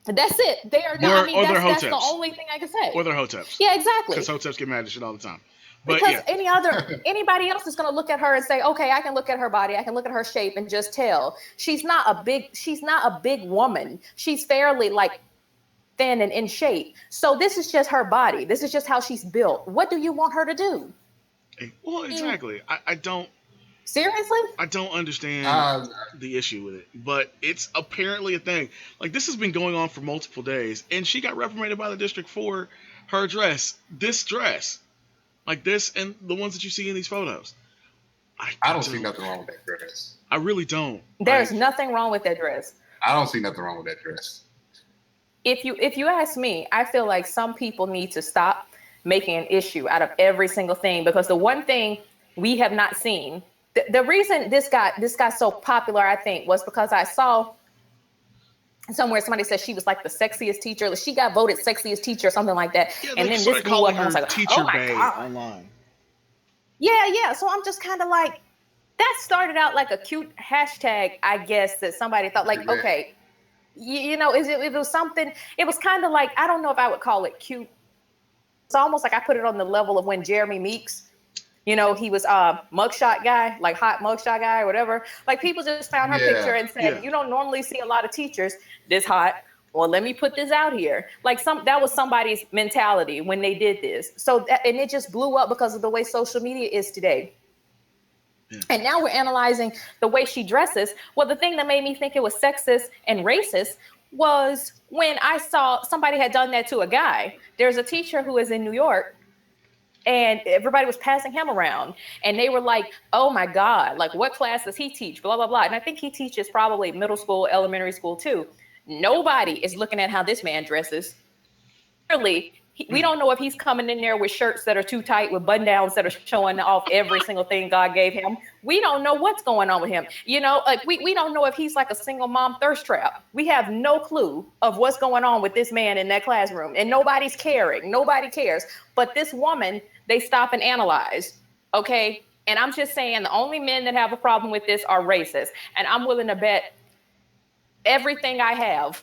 S2: That's it. They are not. That's the only thing I can say.
S1: Or they're hoteps.
S2: Yeah, exactly.
S1: Because hoteps get mad at shit all the time. But
S2: because anybody else is going to look at her and say, okay, I can look at her body, I can look at her shape and just tell she's not a big woman. She's fairly like thin and in shape. So this is just her body. This is just how she's built. What do you want her to do?
S1: Well, exactly. I don't.
S2: Seriously?
S1: I don't understand the issue with it, but it's apparently a thing. Like, this has been going on for multiple days, and she got reprimanded by the district for her dress. This dress. Like this and the ones that you see in these photos.
S3: I don't see nothing wrong with that dress.
S1: I really don't.
S2: There's nothing wrong with that dress.
S3: I don't see nothing wrong with that dress.
S2: If you ask me, I feel like some people need to stop making an issue out of every single thing, because the one thing we have not seen, the reason this got so popular, I think, was because I saw somewhere somebody said she was like the sexiest teacher. She got voted sexiest teacher or something like that.
S1: Yeah,
S2: and then this blew up and I was like,
S1: teacher bae online.
S2: Yeah. So I'm just kind of like, that started out like a cute hashtag, I guess, that somebody thought like, okay, you know, it was something, it was kind of like, I don't know if I would call it cute. It's almost like I put it on the level of when Jeremy Meeks, you know, he was a mugshot guy, like hot mugshot guy or whatever. Like people just found her picture and said, you don't normally see a lot of teachers this hot. Well, let me put this out here. Like that was somebody's mentality when they did this. So, and it just blew up because of the way social media is today. Yeah. And now we're analyzing the way she dresses. Well, the thing that made me think it was sexist and racist was when I saw somebody had done that to a guy. There's a teacher who is in New York, and everybody was passing him around, and they were like, oh my God, like what class does he teach? Blah, blah, blah. And I think he teaches probably middle school, elementary school too. Nobody is looking at how this man dresses. Really, we don't know if he's coming in there with shirts that are too tight, with button downs that are showing off every single thing God gave him. We don't know what's going on with him. You know, like we don't know if he's like a single mom thirst trap. We have no clue of what's going on with this man in that classroom, and nobody's caring. Nobody cares. But this woman, they stop and analyze. Okay. And I'm just saying the only men that have a problem with this are racist. And I'm willing to bet everything I have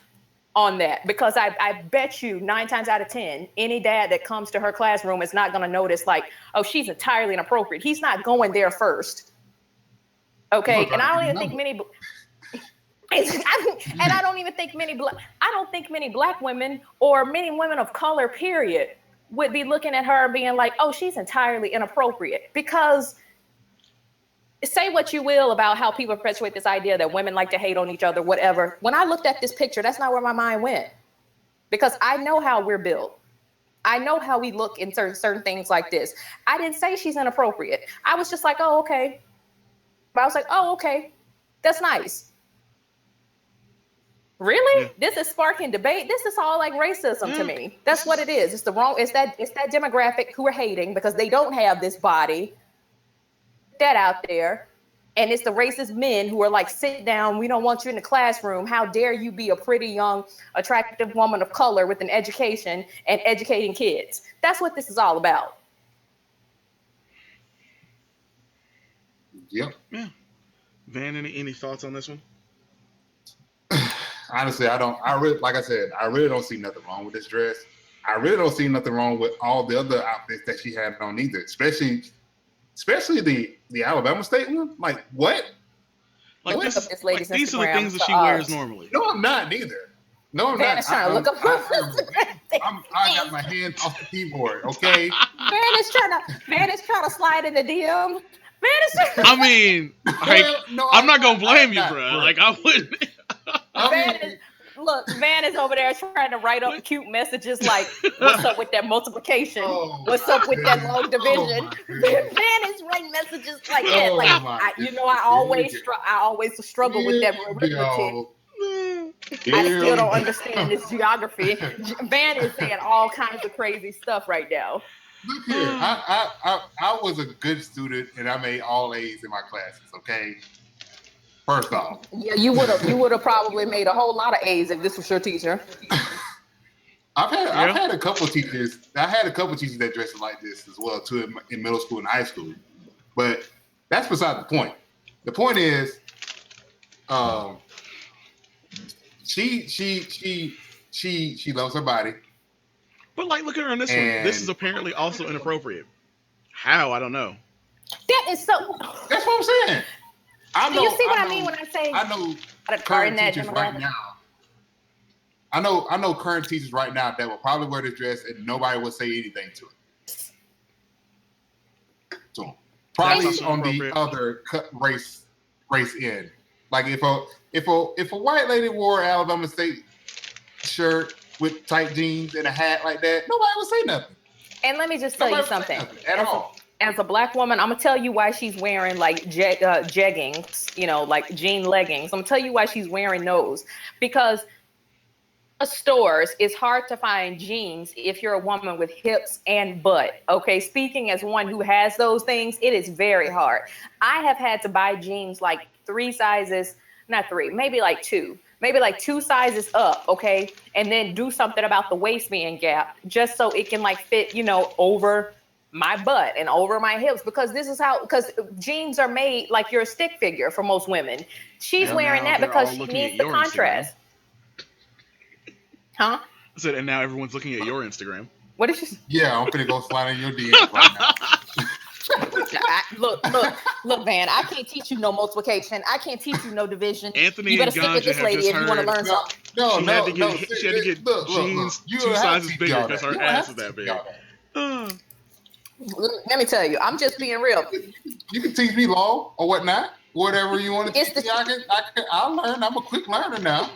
S2: on that, because I bet you 9 times out of 10, any dad that comes to her classroom is not going to notice like, oh, she's entirely inappropriate. He's not going there first. Okay. And I don't even think many, I don't even think many black women or many women of color, period, would be looking at her being like, oh, she's entirely inappropriate. Because say what you will about how people perpetuate this idea that women like to hate on each other, whatever. When I looked at this picture, that's not where my mind went, because I know how we're built. I know how we look in certain things like this. I didn't say she's inappropriate. I was just like, oh, okay. But I was like, oh, okay. That's nice. Really? Yeah. This is sparking debate. This is all like racism to me. That's what it is. It's that demographic who are hating because they don't have this body. That out there, and it's the racist men who are like, sit down, we don't want you in the classroom. How dare you be a pretty young attractive woman of color with an education and educating kids? That's what this is all about.
S3: Yep.
S1: Yeah. Van, any thoughts on this one?
S3: Honestly, like I said, I really don't see nothing wrong with this dress. I really don't see nothing wrong with all the other outfits that she had on either, especially the Alabama State one. Like, what?
S1: Like, these are the things that she wears normally.
S3: No, I'm not neither. No, I'm not.
S2: Trying to look up
S3: I got my hand off the keyboard, okay?
S2: Man is trying to slide in the DM.
S1: I mean, like, I'm not gonna blame you, bro. Like, I wouldn't.
S2: Van is over there trying to write up cute messages like, "What's up with that multiplication? What's up with that long division?" Van is writing messages like that. Like, I always struggle with that arithmetic. I still don't understand this geography. Van is saying all kinds of crazy stuff right now.
S3: Look here, I was a good student and I made all A's in my classes. Okay. First off,
S2: yeah, you would have probably made a whole lot of A's if this was your teacher.
S3: I've had a couple teachers. I had a couple teachers that dressed like this as well too in middle school and high school. But that's beside the point. The point is, she loves her body.
S1: But like, look at her in this one. This is apparently also inappropriate. How? I don't know.
S2: That is so.
S3: That's what I'm saying.
S2: You see what I mean when I say
S3: I know current teachers right now. I know current teachers right now that will probably wear this dress and nobody will say anything to it. So probably on the other race end. Like if a white lady wore an Alabama State shirt with tight jeans and a hat like that, nobody would say nothing.
S2: And let me just tell you something.
S3: At all.
S2: As a black woman, I'm gonna tell you why she's wearing like jeggings, like jean leggings. I'm gonna tell you why she's wearing those. Because stores, it's hard to find jeans if you're a woman with hips and butt. Okay, speaking as one who has those things, it is very hard. I have had to buy jeans like 3 sizes, not 3, maybe like 2. Maybe like 2 sizes up, okay? And then do something about the waistband gap just so it can like fit, over my butt and over my hips, because jeans are made like you're a stick figure for most women. She's wearing that because she needs the contrast. Huh?
S1: I said, and now everyone's looking at your Instagram.
S2: What did you say?
S3: Yeah, I'm gonna go slide in your DMs right now.
S2: Look, Van, I can't teach you no multiplication. I can't teach you no division.
S1: Anthony,
S2: you better stick with this lady if you want to learn something.
S1: She had to get jeans 2 sizes bigger because her ass is that big.
S2: Let me tell you, I'm just being real.
S3: You can teach me law or whatnot, whatever you want to teach me. I'll learn. I'm a quick learner now.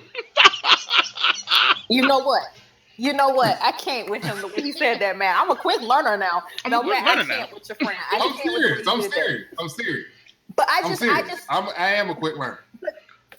S2: You know what? I can't with him when he said that, man. I'm a quick learner now. I can't with your friend.
S3: I'm serious.
S2: But I
S3: am a quick learner.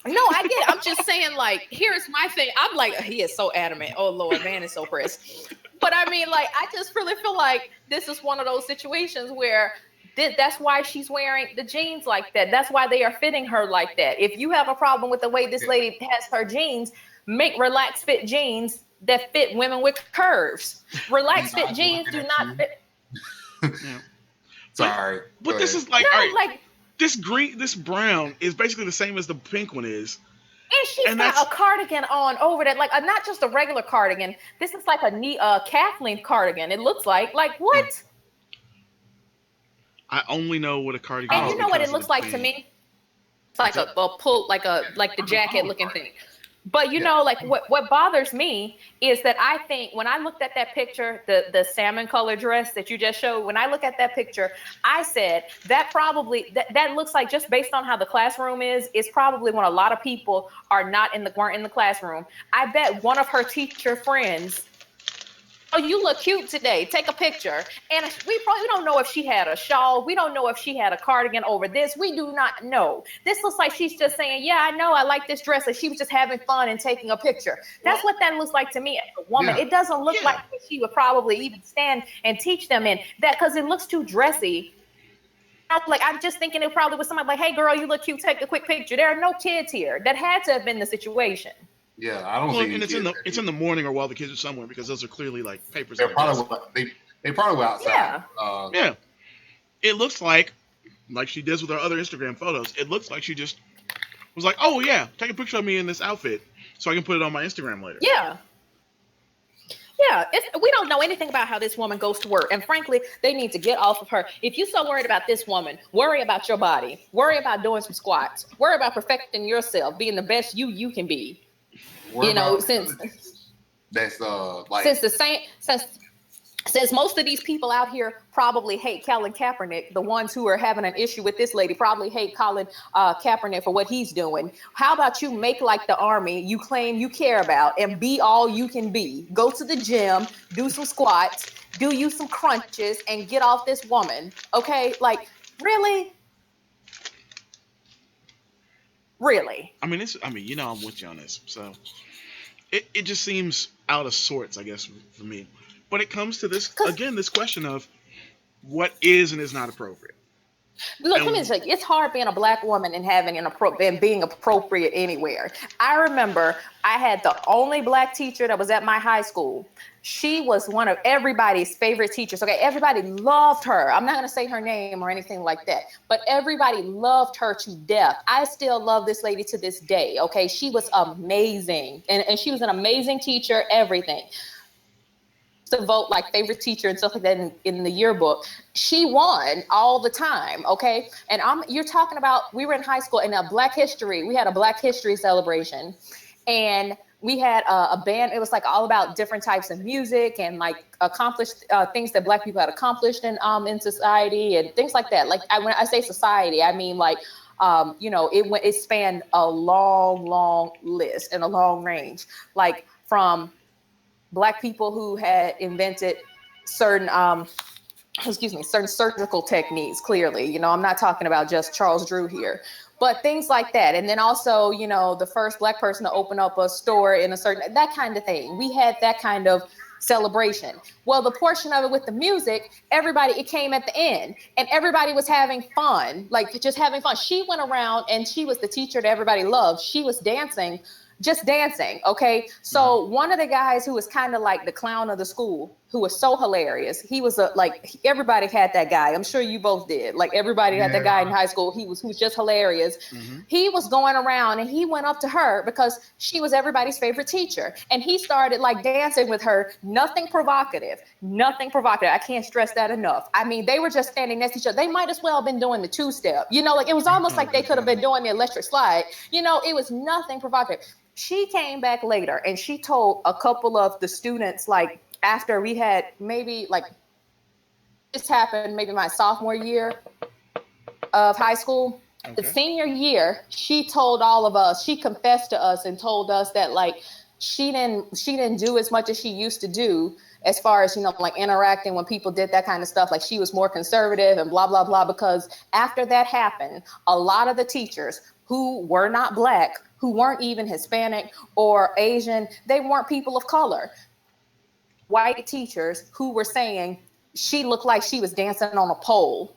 S2: No, I get it. I'm just saying, like, here's my thing. I'm like, he is so adamant. Oh, Lord, man is so pressed. But I mean, like, I just really feel like this is one of those situations where that's why she's wearing the jeans like that. That's why they are fitting her like that. If you have a problem with the way this lady has her jeans, make relaxed fit jeans that fit women with curves. Relaxed fit jeans do not fit.
S3: Sorry.
S1: But this is like, this brown is basically the same as the pink one is.
S2: And she's got a cardigan on over that, like not just a regular cardigan. This is like a calf-length cardigan. It looks like what?
S1: I only know what a cardigan is.
S2: And you know what it looks like to me? It's like a pull, like the jacket looking thing. But what bothers me is that I think when I looked at that picture, the salmon color dress that you just showed, when I look at that picture, I said that probably that looks like, just based on how the classroom is probably when a lot of people weren't in the classroom. I bet one of her teacher friends, "Oh, you look cute today. Take a picture." And we don't know if she had a shawl. We don't know if she had a cardigan over this. We do not know. This looks like she's just saying, "Yeah, I know. I like this dress." And she was just having fun and taking a picture. That's what that looks like to me as a woman. Yeah. It doesn't look like she would probably even stand and teach them in that, because it looks too dressy. I'm just thinking it probably was somebody like, "Hey, girl, you look cute. Take a quick picture." There are no kids here. That had to have been the situation.
S3: Yeah, I don't see.
S1: And it's in the morning or while the kids are somewhere, because those are clearly like papers.
S3: They probably were outside.
S1: Yeah. It looks like she does with her other Instagram photos. It looks like she just was like, "Oh yeah, take a picture of me in this outfit so I can put it on my Instagram later."
S2: Yeah. We don't know anything about how this woman goes to work, and frankly, they need to get off of her. If you're so worried about this woman, worry about your body. Worry about doing some squats. Worry about perfecting yourself, being the best you can be.
S3: Since the
S2: Since most of these people out here probably hate Colin Kaepernick, the ones who are having an issue with this lady probably hate Colin Kaepernick for what he's doing. How about you make like the army you claim you care about and be all you can be? Go to the gym, do some squats, do you some crunches, and get off this woman. Okay? Like, really? Really?
S1: I mean, I'm with you on this. So it just seems out of sorts, I guess, for me. But it comes to this again, this question of what is and is not appropriate.
S2: Look, let me tell you, it's hard being a Black woman and having and being appropriate anywhere. I remember I had the only Black teacher that was at my high school. She was one of everybody's favorite teachers. Okay, everybody loved her. I'm not going to say her name or anything like that, but everybody loved her to death. I still love this lady to this day. Okay, she was amazing, and she was an amazing teacher. Everything. To vote like favorite teacher and stuff like that in the yearbook. She won all the time, okay? And you're talking about, we were in high school and we had a Black History celebration, and we had a band. It was like all about different types of music and like accomplished things that Black people had accomplished in society and things like that. Like when I say society, I mean like it spanned a long list and a long range, like from Black people who had invented certain surgical techniques. Clearly, I'm not talking about just Charles Drew here, but things like that. And then also, the first Black person to open up a store in that kind of thing. We had that kind of celebration. Well, the portion of it with the music, it came at the end, and everybody was having fun, like just having fun. She went around and she was the teacher that everybody loved. She was dancing. Okay. So one of the guys who was kind of like the clown of the school, who was so hilarious, he was everybody had that guy. I'm sure you both did. Like everybody had that guy in high school. He was just hilarious. Mm-hmm. He was going around and he went up to her because she was everybody's favorite teacher. And he started like dancing with her. Nothing provocative. I can't stress that enough. I mean, they were just standing next to each other. They might as well have been doing the two-step. Like it was almost like they could have been doing the electric slide. It was nothing provocative. She came back later and she told a couple of the students, like after we had maybe like this happened maybe my sophomore year of high school. Okay. The senior year, she told all of us, she confessed to us and told us that like she didn't do as much as she used to do as far as, like interacting when people did that kind of stuff. Like she was more conservative and blah, blah, blah, because after that happened, a lot of the teachers who were not Black, who weren't even Hispanic or Asian, they weren't people of color. White teachers who were saying she looked like she was dancing on a pole.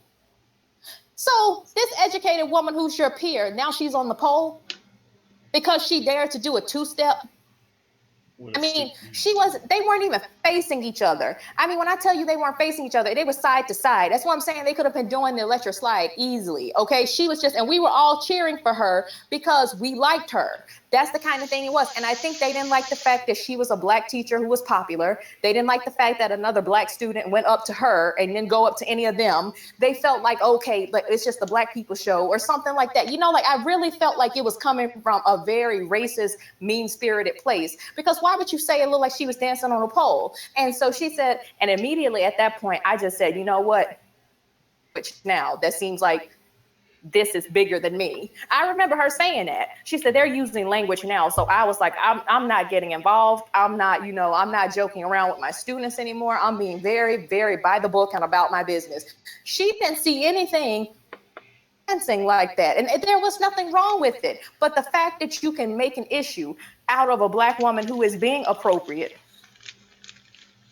S2: So this educated woman who's your peer, now she's on the pole because she dared to do a two-step. I mean, they weren't even facing each other. I mean, when I tell you they weren't facing each other, they were side to side. That's what I'm saying. They could have been doing the electric slide easily. Okay. She was and we were all cheering for her because we liked her. That's the kind of thing it was. And I think they didn't like the fact that she was a Black teacher who was popular. They didn't like the fact that another Black student went up to her and didn't go up to any of them. They felt like, okay, like it's just the Black people show or something like that. Like I really felt like it was coming from a very racist, mean-spirited place, because why would you say it looked like she was dancing on a pole? And so she said, and immediately at that point, I just said, you know what? Which now that seems like this is bigger than me. I remember her saying that. She said they're using language now. So I was like, I'm not getting involved. I'm not joking around with my students anymore. I'm being very, very by the book and about my business. She didn't see anything dancing like that. And there was nothing wrong with it. But the fact that you can make an issue out of a Black woman who is being appropriate,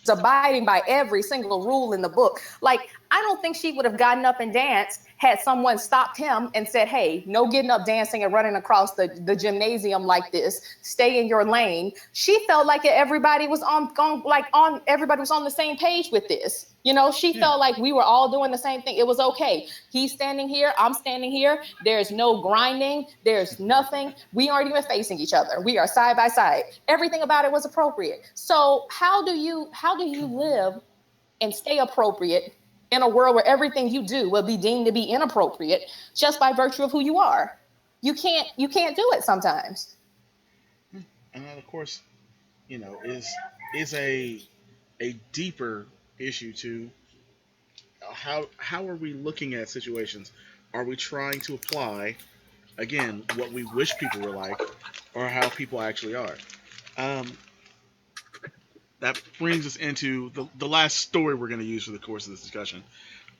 S2: is abiding by every single rule in the book. Like, I don't think she would have gotten up and danced had someone stopped him and said, hey, no getting up, dancing and running across the gymnasium like this. Stay in your lane. She felt like everybody was on the same page with this. She felt like we were all doing the same thing. It was okay. He's standing here. I'm standing here. There's no grinding. There's nothing. We aren't even facing each other. We are side by side. Everything about it was appropriate. So how do you live and stay appropriate in a world where everything you do will be deemed to be inappropriate just by virtue of who you are? You can't do it sometimes.
S1: And that, of course, is a deeper, issue to how are we looking at situations? Are we trying to apply again what we wish people were like, or how people actually are? Um, that brings us into the last story we're going to use for the course of this discussion,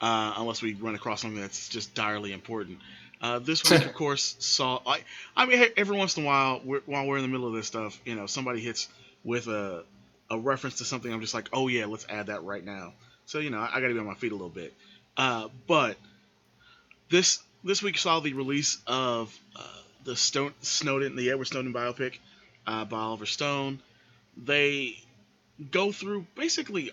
S1: unless we run across something that's just direly important. This week, of course, saw. I mean, hey, every once in a while, while we're in the middle of this stuff, somebody hits with a reference to something. I'm just like, oh yeah, let's add that right now. So I got to be on my feet a little bit. But this week saw the release of the Edward Snowden biopic by Oliver Stone. They go through basically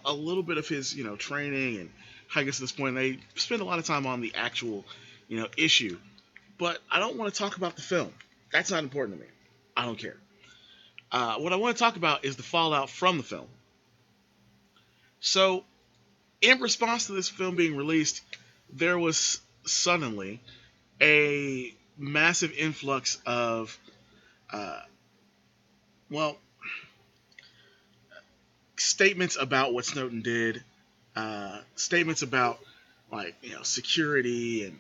S1: a little bit of his training and how he gets to this point. They spend a lot of time on the actual issue, but I don't want to talk about the film. That's not important to me. I don't care. What I want to talk about is the fallout from the film. So, in response to this film being released, there was suddenly a massive influx of, uh, well, statements about what Snowden did, statements about like security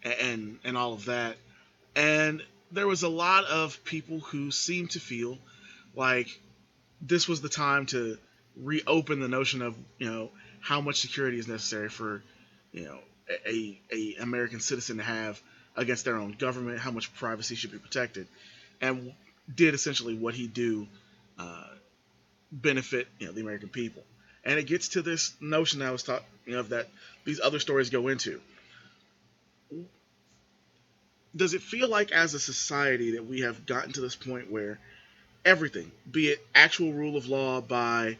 S1: and all of that, and there was a lot of people who seemed to feel like this was the time to reopen the notion of how much security is necessary for you know a American citizen to have against their own government, how much privacy should be protected, and did essentially what he do uh, benefit the American people. And it gets to this notion that I was talking of that these other stories go into. Does it feel like as a society that we have gotten to this point where everything, be it actual rule of law by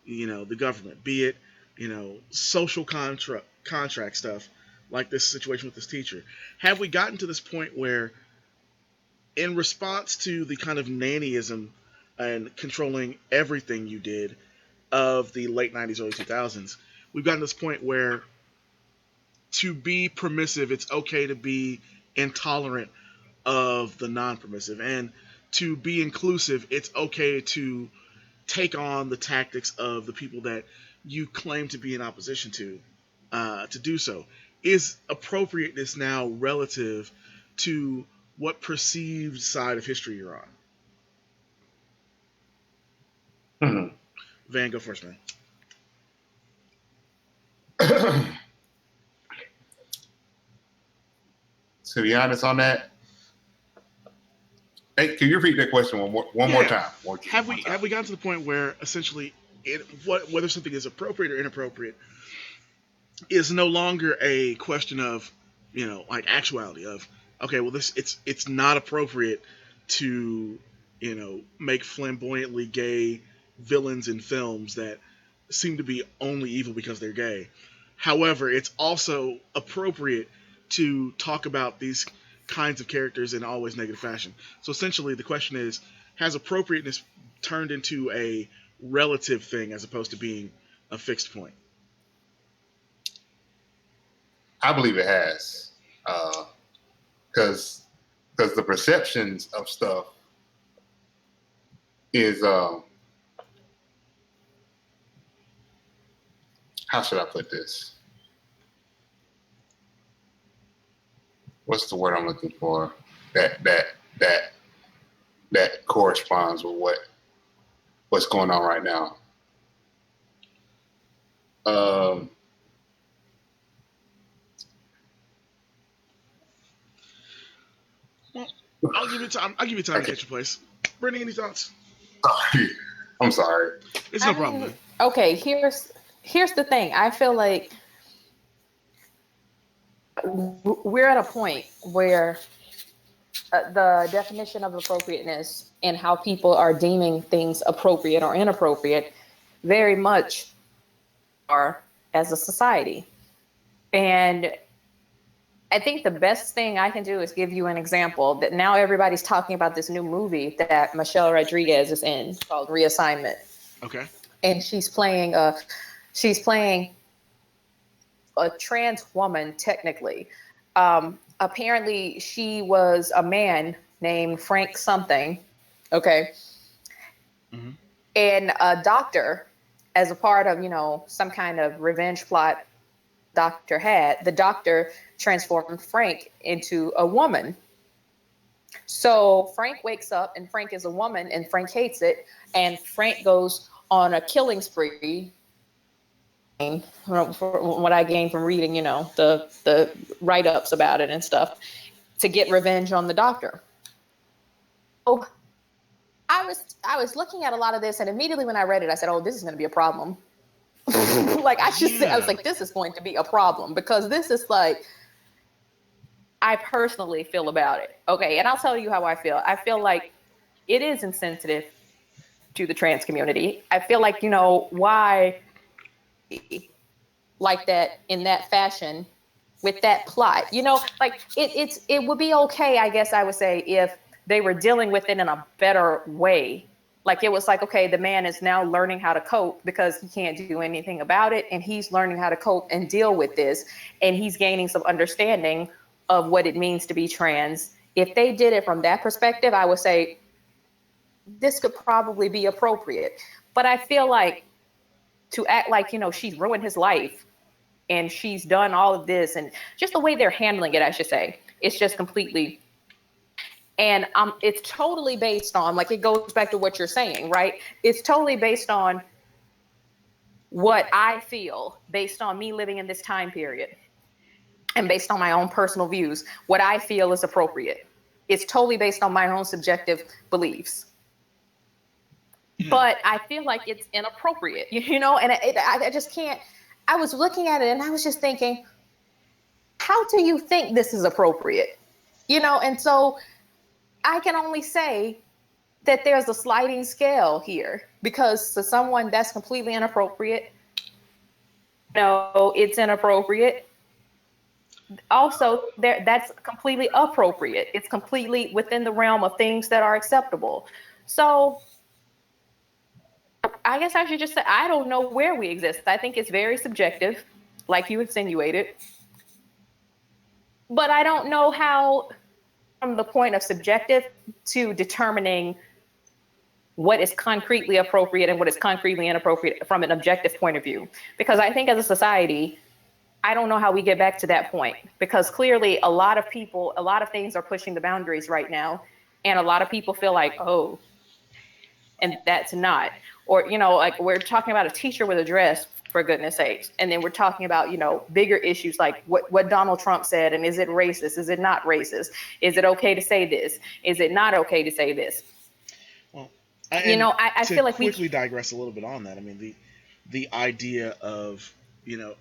S1: the government, be it social contract stuff like this situation with this teacher, have we gotten to this point where in response to the kind of nannyism and controlling everything you did of the late 90s, early 2000s, we've gotten to this point where to be permissive, it's okay to be intolerant of the non-permissive, and to be inclusive, it's okay to take on the tactics of the people that you claim to be in opposition to do so. Is appropriateness now relative to what perceived side of history you're on?
S3: Hmm.
S1: Van, go first, man.
S3: To be honest on that, hey, can you repeat that question one more time?
S1: Have we gotten to the point where essentially whether something is appropriate or inappropriate is no longer a question of like actuality of okay, well it's not appropriate to make flamboyantly gay villains in films that seem to be only evil because they're gay. However, it's also appropriate to talk about these kinds of characters in always negative fashion. So essentially, the question is: has appropriateness turned into a relative thing as opposed to being a fixed point?
S3: I believe it has, because the perceptions of stuff is how should I put this? What's the word I'm looking for? That corresponds with what's going on right now.
S1: Well, I'll give you time. I'll give you time to catch your place. Brittany, any thoughts?
S3: Sorry. I'm sorry.
S1: It's no problem, man.
S2: Okay, here's the thing. I feel like we're at a point where the definition of appropriateness and how people are deeming things appropriate or inappropriate very much are as a society. And I think the best thing I can do is give you an example that now everybody's talking about this new movie that Michelle Rodriguez is in called Reassignment.
S1: Okay.
S2: And she's playing a trans woman, technically. Apparently she was a man named Frank something. Okay.
S1: Mm-hmm.
S2: And a doctor as a part of, some kind of revenge plot doctor had, the doctor transformed Frank into a woman. So Frank wakes up and Frank is a woman and Frank hates it. And Frank goes on a killing spree. What I gained from reading, the write-ups about it and stuff, to get revenge on the doctor. Oh, I was looking at a lot of this, and immediately when I read it, I said, "Oh, this is going to be a problem." I was like, "This is going to be a problem," because this is like, I personally feel about it. Okay, and I'll tell you how I feel. I feel like it is insensitive to the trans community. I feel like, why like that in that fashion with that plot, like it would be okay, I guess I would say, if they were dealing with it in a better way. Like it was like, okay, the man is now learning how to cope because he can't do anything about it. And he's learning how to cope and deal with this. And he's gaining some understanding of what it means to be trans. If they did it from that perspective, I would say this could probably be appropriate. But I feel like to act like, she's ruined his life and she's done all of this, and just the way they're handling it, I should say, it's just completely. And it's totally based on, like, it goes back to what you're saying, right? It's totally based on what I feel, based on me living in this time period, and based on my own personal views, what I feel is appropriate. It's totally based on my own subjective beliefs. But I feel like it's inappropriate, and I just can't. I was looking at it and I was just thinking, how do you think this is appropriate? And so I can only say that there's a sliding scale here, because to someone that's completely inappropriate, it's inappropriate. Also, that's completely appropriate. It's completely within the realm of things that are acceptable. So I guess I should just say, I don't know where we exist. I think it's very subjective, like you insinuated. But I don't know how, from the point of subjective to determining what is concretely appropriate and what is concretely inappropriate from an objective point of view. Because I think as a society, I don't know how we get back to that point, because clearly a lot of people, a lot of things are pushing the boundaries right now. And a lot of people feel like, oh, and that's not. Or, like we're talking about a teacher with a dress, for goodness sakes. And then we're talking about, bigger issues like what Donald Trump said. And is it racist? Is it not racist? Is it okay to say this? Is it not okay to say this?
S1: Well,
S2: I feel like
S1: we quickly digress a little bit on that. I mean, the idea of,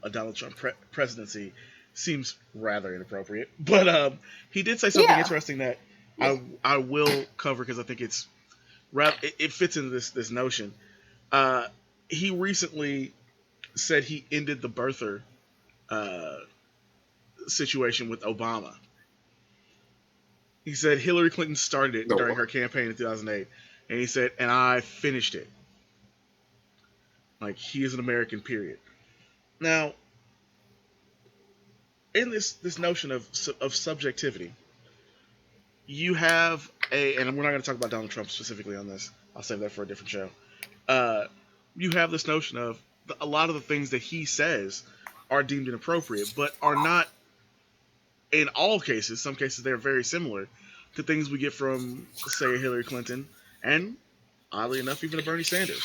S1: a Donald Trump presidency seems rather inappropriate. But he did say something interesting that I will cover, because I think it fits into this notion. He recently said he ended the birther situation with Obama. He said Hillary Clinton started it during her campaign in 2008, and he said, and I finished it. Like, he is an American, period. Now, in this notion of subjectivity, you have and we're not going to talk about Donald Trump specifically on this. I'll save that for a different show. You have this notion of a lot of the things that he says are deemed inappropriate, but are not, in all cases. Some cases they're very similar to things we get from, say, Hillary Clinton, and oddly enough, even a Bernie Sanders.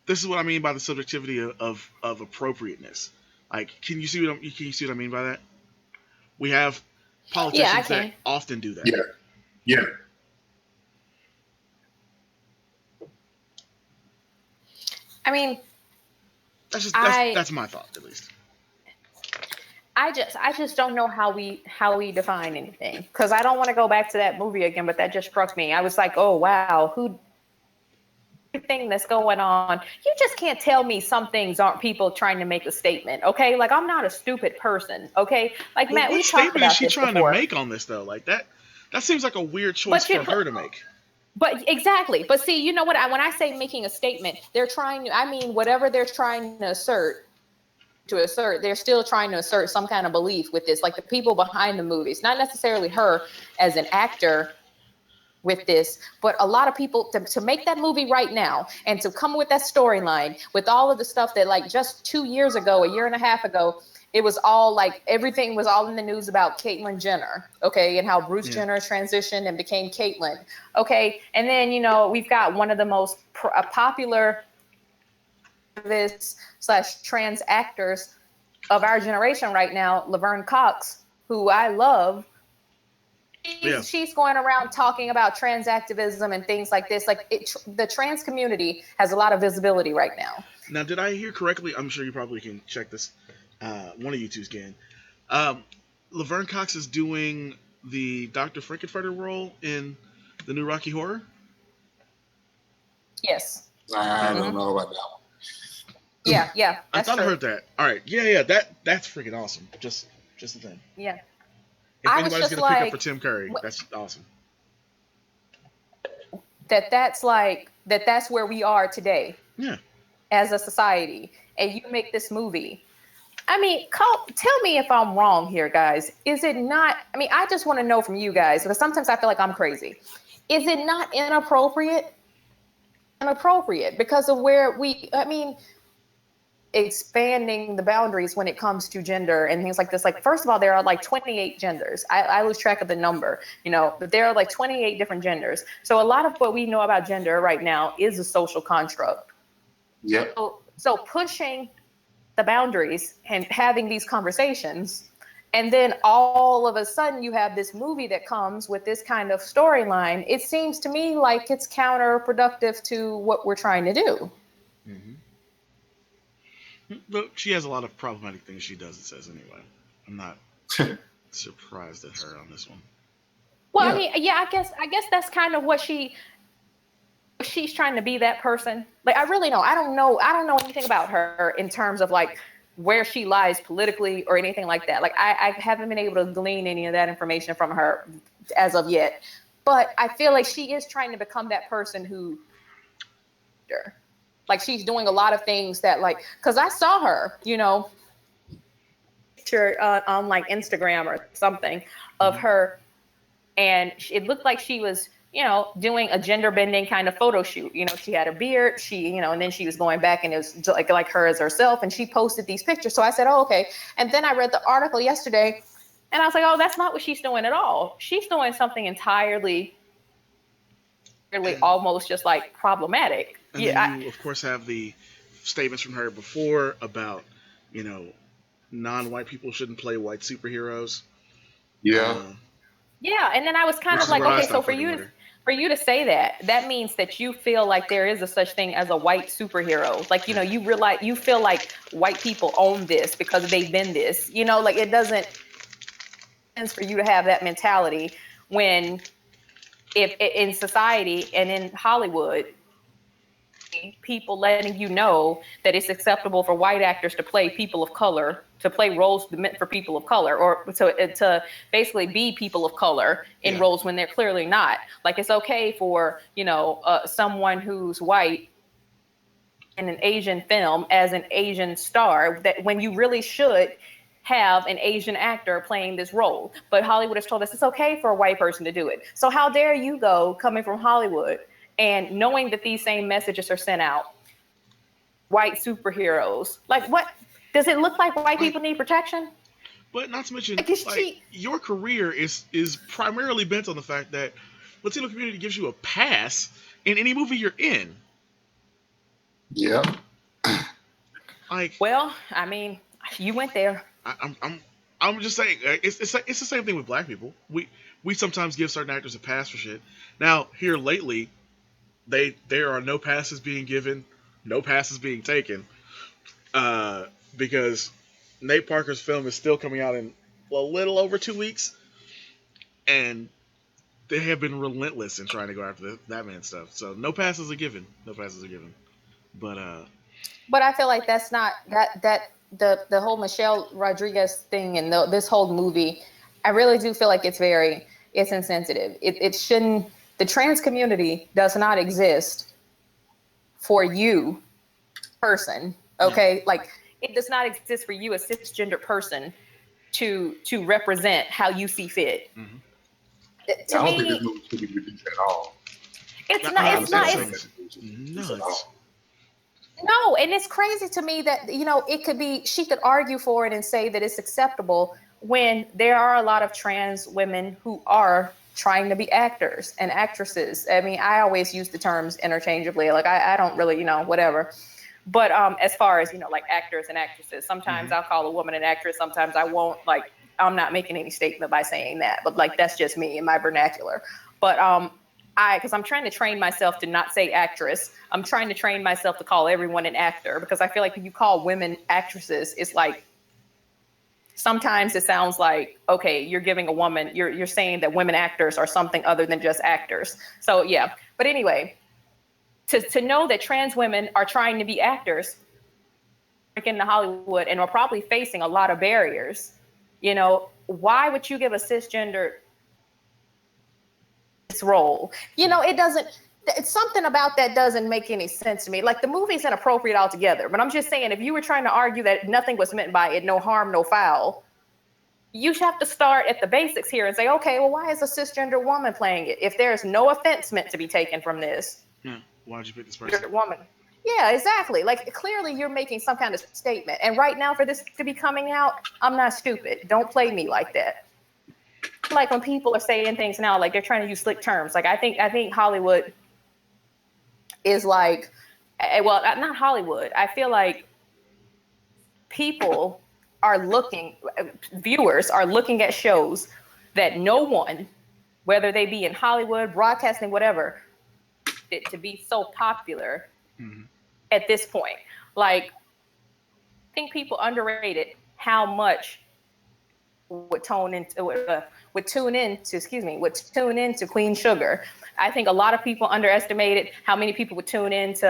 S1: This is what I mean by the subjectivity of appropriateness. Like, can you see what I mean by that? We have politicians that often do that.
S3: Yeah.
S2: I mean,
S1: that's my thought, at least.
S2: I just don't know how we define anything, because I don't want to go back to that movie again, but that just struck me. I was like, oh wow, thing that's going on. You just can't tell me some things aren't people trying to make a statement, okay? Like, I'm not a stupid person, okay? Like, Matt, we talked about this before. What statement is she trying
S1: to make on this, though? Like, that seems like a weird choice for her to make.
S2: But exactly. But see, you know what? When I say making a statement, whatever they're trying to assert, they're still trying to assert some kind of belief with this. Like the people behind the movies, not necessarily her as an actor, with this, but a lot of people to make that movie right now and to come with that storyline with all of the stuff that like just 2 years ago, a year and a half ago, it was all like everything was all in the news about Caitlyn Jenner, okay, and how Bruce Jenner transitioned and became Caitlyn, okay, and then we've got one of the most popular / trans actors of our generation right now, Laverne Cox, who I love. She's going around talking about trans activism and things like this. Like the trans community has a lot of visibility right now.
S1: Now, did I hear correctly? I'm sure you probably can check this. One of you two can. Laverne Cox is doing the Dr. Frankenfurter role in the new Rocky Horror?
S2: Yes.
S3: I don't know about that one.
S2: Yeah.
S1: I thought I heard that. All right. Yeah. That's freaking awesome. Just the thing.
S2: Yeah.
S1: If anybody's gonna pick up for Tim Curry, that's awesome.
S2: That's where we are today.
S1: Yeah.
S2: As a society, and you make this movie. I mean, tell me if I'm wrong here, guys. Is it not? I mean, I just want to know from you guys, because sometimes I feel like I'm crazy. Is it not inappropriate? Inappropriate because of where expanding the boundaries when it comes to gender and things like this. Like, first of all, there are like 28 genders. I lose track of the number, but there are like 28 different genders. So a lot of what we know about gender right now is a social construct.
S3: Yep.
S2: So pushing the boundaries and having these conversations, and then all of a sudden you have this movie that comes with this kind of storyline. It seems to me like it's counterproductive to what we're trying to do.
S1: Mm-hmm. But she has a lot of problematic things she does, it says anyway. I'm not surprised at her on this one.
S2: Well, yeah. I mean, yeah, I guess that's kind of what she's trying to be, that person. Like, I really know. I don't know anything about her in terms of like where she lies politically or anything like that. Like, I haven't been able to glean any of that information from her as of yet. But I feel like she is trying to become that person who, like, she's doing a lot of things that, like, because I saw her, picture on like Instagram or something of her, and it looked like she was, doing a gender bending kind of photo shoot. She had a beard, and then she was going back and it was like her as herself, and she posted these pictures. So I said, oh, okay. And then I read the article yesterday, and I was like, oh, that's not what she's doing at all. She's doing something entirely almost just like problematic.
S1: And then you, of course, have the statements from her before about, non-white people shouldn't play white superheroes.
S3: Yeah.
S2: Yeah, and then I was kind of like, okay, so for you to say that means that you feel like there is a such thing as a white superhero. Like, you realize, you feel like white people own this because they've been this. Like, it doesn't make sense for you to have that mentality when, if in society and in Hollywood, people letting you know that it's acceptable for white actors to play people of color, to play roles meant for people of color, or to basically be people of color in roles when they're clearly not. Like, it's okay for, someone who's white in an Asian film as an Asian star, that when you really should have an Asian actor playing this role. But Hollywood has told us it's okay for a white person to do it. So how dare you go coming from Hollywood and knowing that these same messages are sent out? White superheroes. Like, what? Does it look like white people need protection?
S1: But not to mention, your career is primarily bent on the fact that Latino community gives you a pass in any movie you're in.
S3: Yeah.
S2: Well, I mean, you went there.
S1: I'm just saying, it's the same thing with black people. We sometimes give certain actors a pass for shit. Now, here lately, there are no passes being given, no passes being taken, because Nate Parker's film is still coming out in a little over 2 weeks, and they have been relentless in trying to go after that man's stuff. So no passes are given. But
S2: I feel like that's not that the whole Michelle Rodriguez thing and this whole movie. I really do feel like it's insensitive. It shouldn't. The trans community does not exist for you, person. Okay, like, it does not exist for you, a cisgender person, to represent how you see fit. Mm-hmm. to
S3: I don't think
S2: me,
S3: this movie should be reduced at all.
S2: it's not. It's not.
S1: Nuts.
S2: No, and it's crazy to me that, it could be, she could argue for it and say that it's acceptable when there are a lot of trans women who are trying to be actors and actresses. I mean, I always use the terms interchangeably. Like, I don't really, whatever. But as far as, like actors and actresses, sometimes I'll call a woman an actress. Sometimes I won't. Like, I'm not making any statement by saying that, but like, that's just me in my vernacular. But because I'm trying to train myself to not say actress. I'm trying to train myself to call everyone an actor, because I feel like if you call women actresses, it's like, sometimes it sounds like, okay, you're giving a woman, you're saying that women actors are something other than just actors. So yeah, but anyway, to know that trans women are trying to be actors into Hollywood and are probably facing a lot of barriers, why would you give a cisgender this role? It doesn't, it's something about that doesn't make any sense to me. Like, the movie's inappropriate altogether, but I'm just saying, if you were trying to argue that nothing was meant by it, no harm, no foul, you should have to start at the basics here and say, okay, well, why is a cisgender woman playing it? If there's no offense meant to be taken from this,
S1: why'd you pick this person?
S2: Woman. Yeah, exactly. Like, clearly you're making some kind of statement. And right now, for this to be coming out, I'm not stupid. Don't play me like that. Like, when people are saying things now, like they're trying to use slick terms. Like, I think Hollywood is like, well, not Hollywood. I feel like people are looking, viewers are looking at shows that no one, whether they be in Hollywood, broadcasting, whatever, it to be so popular at this point. Like, I think people underrated how much would tune into Queen Sugar. I think a lot of people underestimated how many people would tune into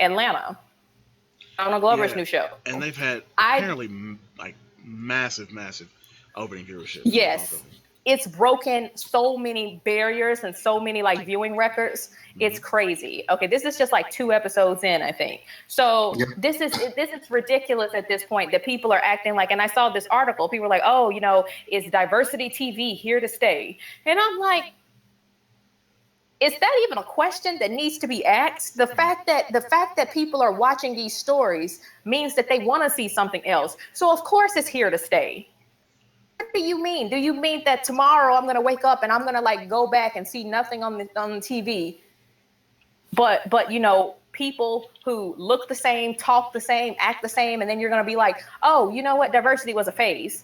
S2: Atlanta, Donald Glover's new show.
S1: And they've had apparently like massive opening viewership.
S2: Yes. It's broken so many barriers and so many like viewing records. It's crazy. Okay, this is just like 2 episodes in, I think. So this is ridiculous at this point that people are acting like, and I saw this article, people were like, oh, is diversity TV here to stay? And I'm like, is that even a question that needs to be asked? The fact that people are watching these stories means that they want to see something else. So of course it's here to stay. What do you mean? Do you mean that tomorrow I'm going to wake up and I'm going to like go back and see nothing on the TV? But people who look the same, talk the same, act the same, and then you're going to be like, oh, you know what? Diversity was a phase.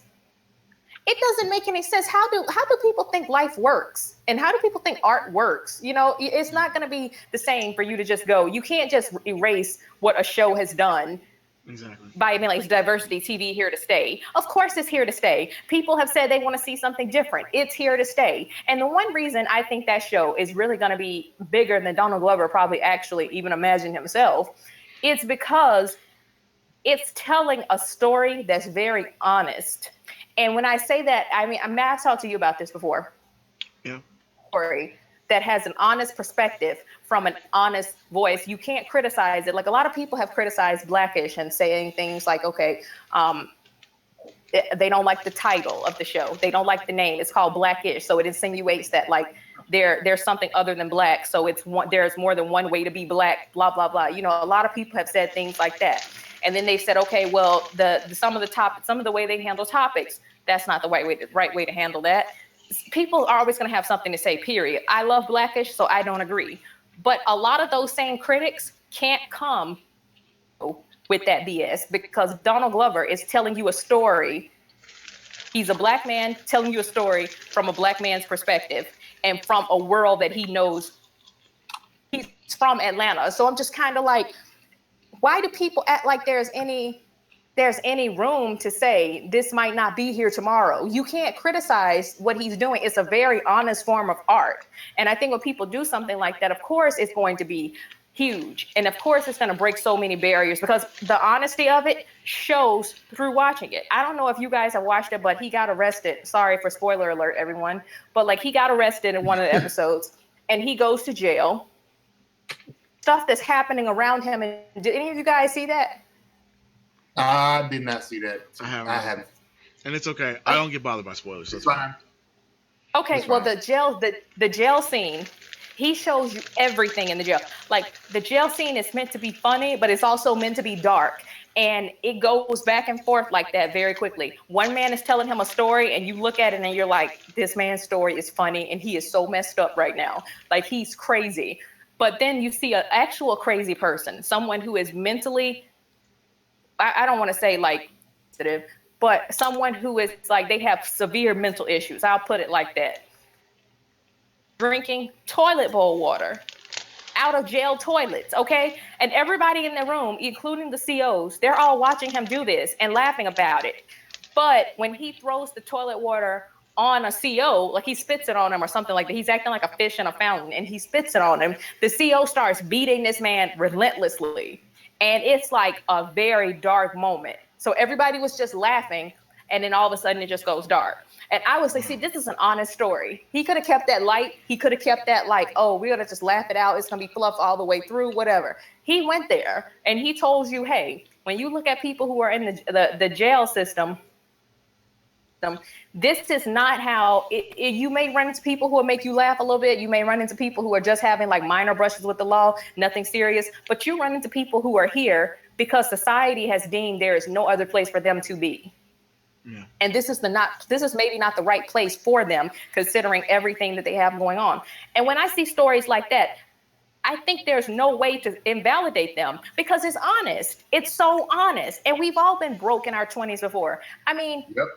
S2: It doesn't make any sense. How do people think life works? And how do people think art works? It's not going to be the same for you to just go. You can't just erase what a show has done.
S1: Exactly.
S2: By being like, diversity TV here to stay. Of course it's here to stay. People have said they want to see something different. It's here to stay. And the one reason I think that show is really going to be bigger than Donald Glover probably actually even imagined himself, it's because it's telling a story that's very honest. And when I say that, I mean, I've talked to you about this before.
S1: Yeah.
S2: Story that has an honest perspective from an honest voice. You can't criticize it. Like, a lot of people have criticized Blackish and saying things like, okay, they don't like the title of the show. They don't like the name. It's called Blackish. So it insinuates that like there's something other than black. So there's more than one way to be black, blah, blah, blah. A lot of people have said things like that. And then they said, okay, well, some of the way they handle topics, that's not the right way to handle that. People are always going to have something to say, period. I love Blackish, so I don't agree. But a lot of those same critics can't come with that BS, because Donald Glover is telling you a story. He's a black man telling you a story from a black man's perspective and from a world that he knows. He's from Atlanta. So I'm just kind of like, why do people act like there's any room to say this might not be here tomorrow? You can't criticize what he's doing. It's a very honest form of art. And I think when people do something like that, of course it's going to be huge. And of course it's going to break so many barriers, because the honesty of it shows through watching it. I don't know if you guys have watched it, but he got arrested. Sorry for spoiler alert, everyone. But like, he got arrested in one of the episodes and he goes to jail. Stuff that's happening around him. And did any of you guys see that?
S3: I did not see that.
S1: I haven't. And it's okay. I don't get bothered by spoilers. So it's fine.
S2: Okay, well, the jail scene, he shows you everything in the jail. Like, the jail scene is meant to be funny, but it's also meant to be dark. And it goes back and forth like that very quickly. One man is telling him a story, and you look at it and you're like, this man's story is funny, and he is so messed up right now. Like, he's crazy. But then you see an actual crazy person, someone who is mentally, I don't want to say like sensitive, but someone who is like, they have severe mental issues. I'll put it like that. Drinking toilet bowl water out of jail toilets, okay? And everybody in the room, including the COs, they're all watching him do this and laughing about it. But when he throws the toilet water on a CO, like he spits it on him or something like that, he's acting like a fish in a fountain and he spits it on him, the CO starts beating this man relentlessly. And it's like a very dark moment. So everybody was just laughing, and then all of a sudden it just goes dark. And I was like, see, this is an honest story. He could have kept that light. He could have kept that like, oh, we're going to just laugh it out. It's going to be fluff all the way through, whatever. He went there and he told you, hey, when you look at people who are in the jail system, this is not how you may run into people who will make you laugh a little bit. You may run into people who are just having like minor brushes with the law, nothing serious, but you run into people who are here because society has deemed there is no other place for them to be. Yeah. And this is maybe not the right place for them, considering everything that they have going on. And when I see stories like that, I think there's no way to invalidate them because it's honest. It's so honest. And we've all been broke in our 20s before. I mean, yep.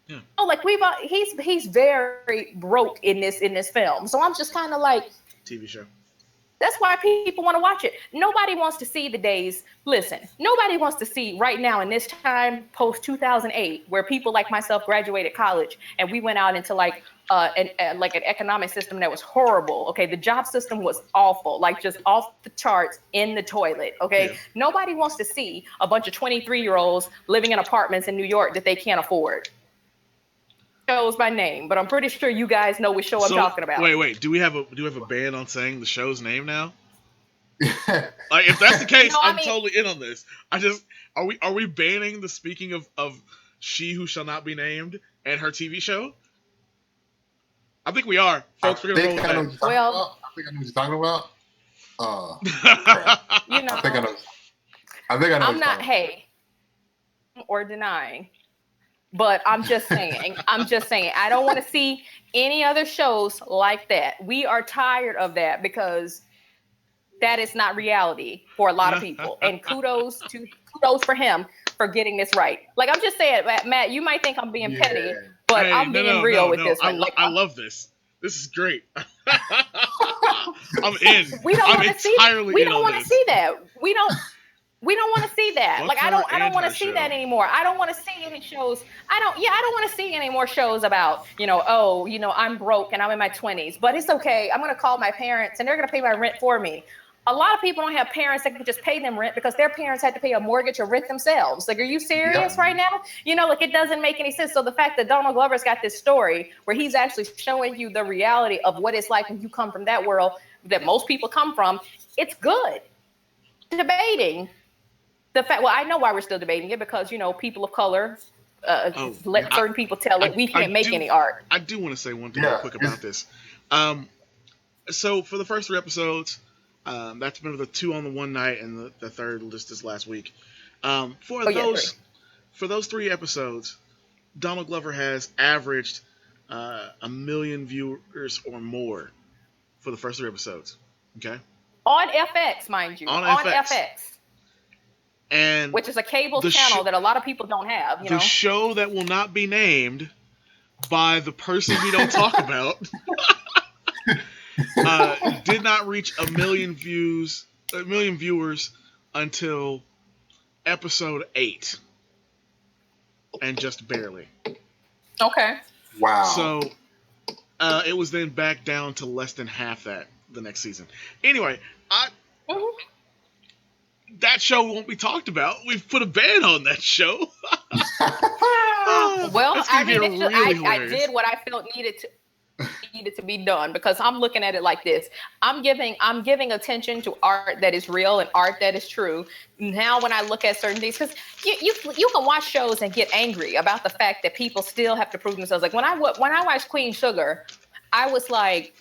S2: Yeah. Oh, like he's very broke in this film. So I'm just kind of like,
S1: TV show.
S2: That's why people want to watch it. Nobody wants to see the days. Listen, nobody wants to see right now in this time post 2008, where people like myself graduated college and we went out into like an economic system that was horrible. Okay, the job system was awful, like just off the charts in the toilet. Okay, yeah. Nobody wants to see a bunch of 23-year-olds living in apartments in New York that they can't afford. Shows by name, but I'm pretty sure you guys know which show I'm talking about.
S1: Wait. Do we have a ban on saying the show's name now? Like, if that's the case, I'm totally in on this. Are we banning the speaking of She Who Shall Not Be Named and her TV show? I think we are, folks. We're gonna roll with that.
S3: I think I know what you're talking about. I think I know.
S2: I'm not or denying. But I'm just saying, I don't want to see any other shows like that. We are tired of that because that is not reality for a lot of people. And kudos for him for getting this right. Like, I'm just saying, Matt, you might think I'm being petty, but I'm being real with this one.
S1: I love this. This is great. I'm in.
S2: We don't want to see that. We don't want to see that. We don't want to see that. Like, I don't want to see that anymore. I don't want to see any shows. I don't want to see any more shows about, I'm broke and I'm in my 20s, but it's okay. I'm going to call my parents and they're going to pay my rent for me. A lot of people don't have parents that can just pay them rent because their parents had to pay a mortgage or rent themselves. Like, are you serious right now? Like, it doesn't make any sense. So the fact that Donald Glover's got this story where he's actually showing you the reality of what it's like when you come from that world that most people come from, it's good. Debating. The fact, I know why we're still debating it because, people of color, let certain people tell it. We can't make any art.
S1: I do want to say one thing real quick about this. So for the first 3 episodes, that's been the 2 on the one night and the third just this last week. For those 3 episodes, Donald Glover has averaged 1 million viewers or more for the first 3 episodes. Okay.
S2: On FX, mind you. On FX.
S1: And
S2: which is a cable channel that a lot of people don't have.
S1: The show that will not be named by the person we don't talk about did not reach 1 million viewers until episode 8, and just barely.
S2: Okay.
S3: Wow.
S1: So it was then back down to less than half that the next season. Anyway, that show won't be talked about. We've put a ban on that show.
S2: Well, I did what I felt needed to. needed to be done, because I'm looking at it like this. I'm giving attention to art that is real and art that is true. Now when I look at certain things, because you can watch shows and get angry about the fact that people still have to prove themselves. Like when I watched Queen Sugar, I was like,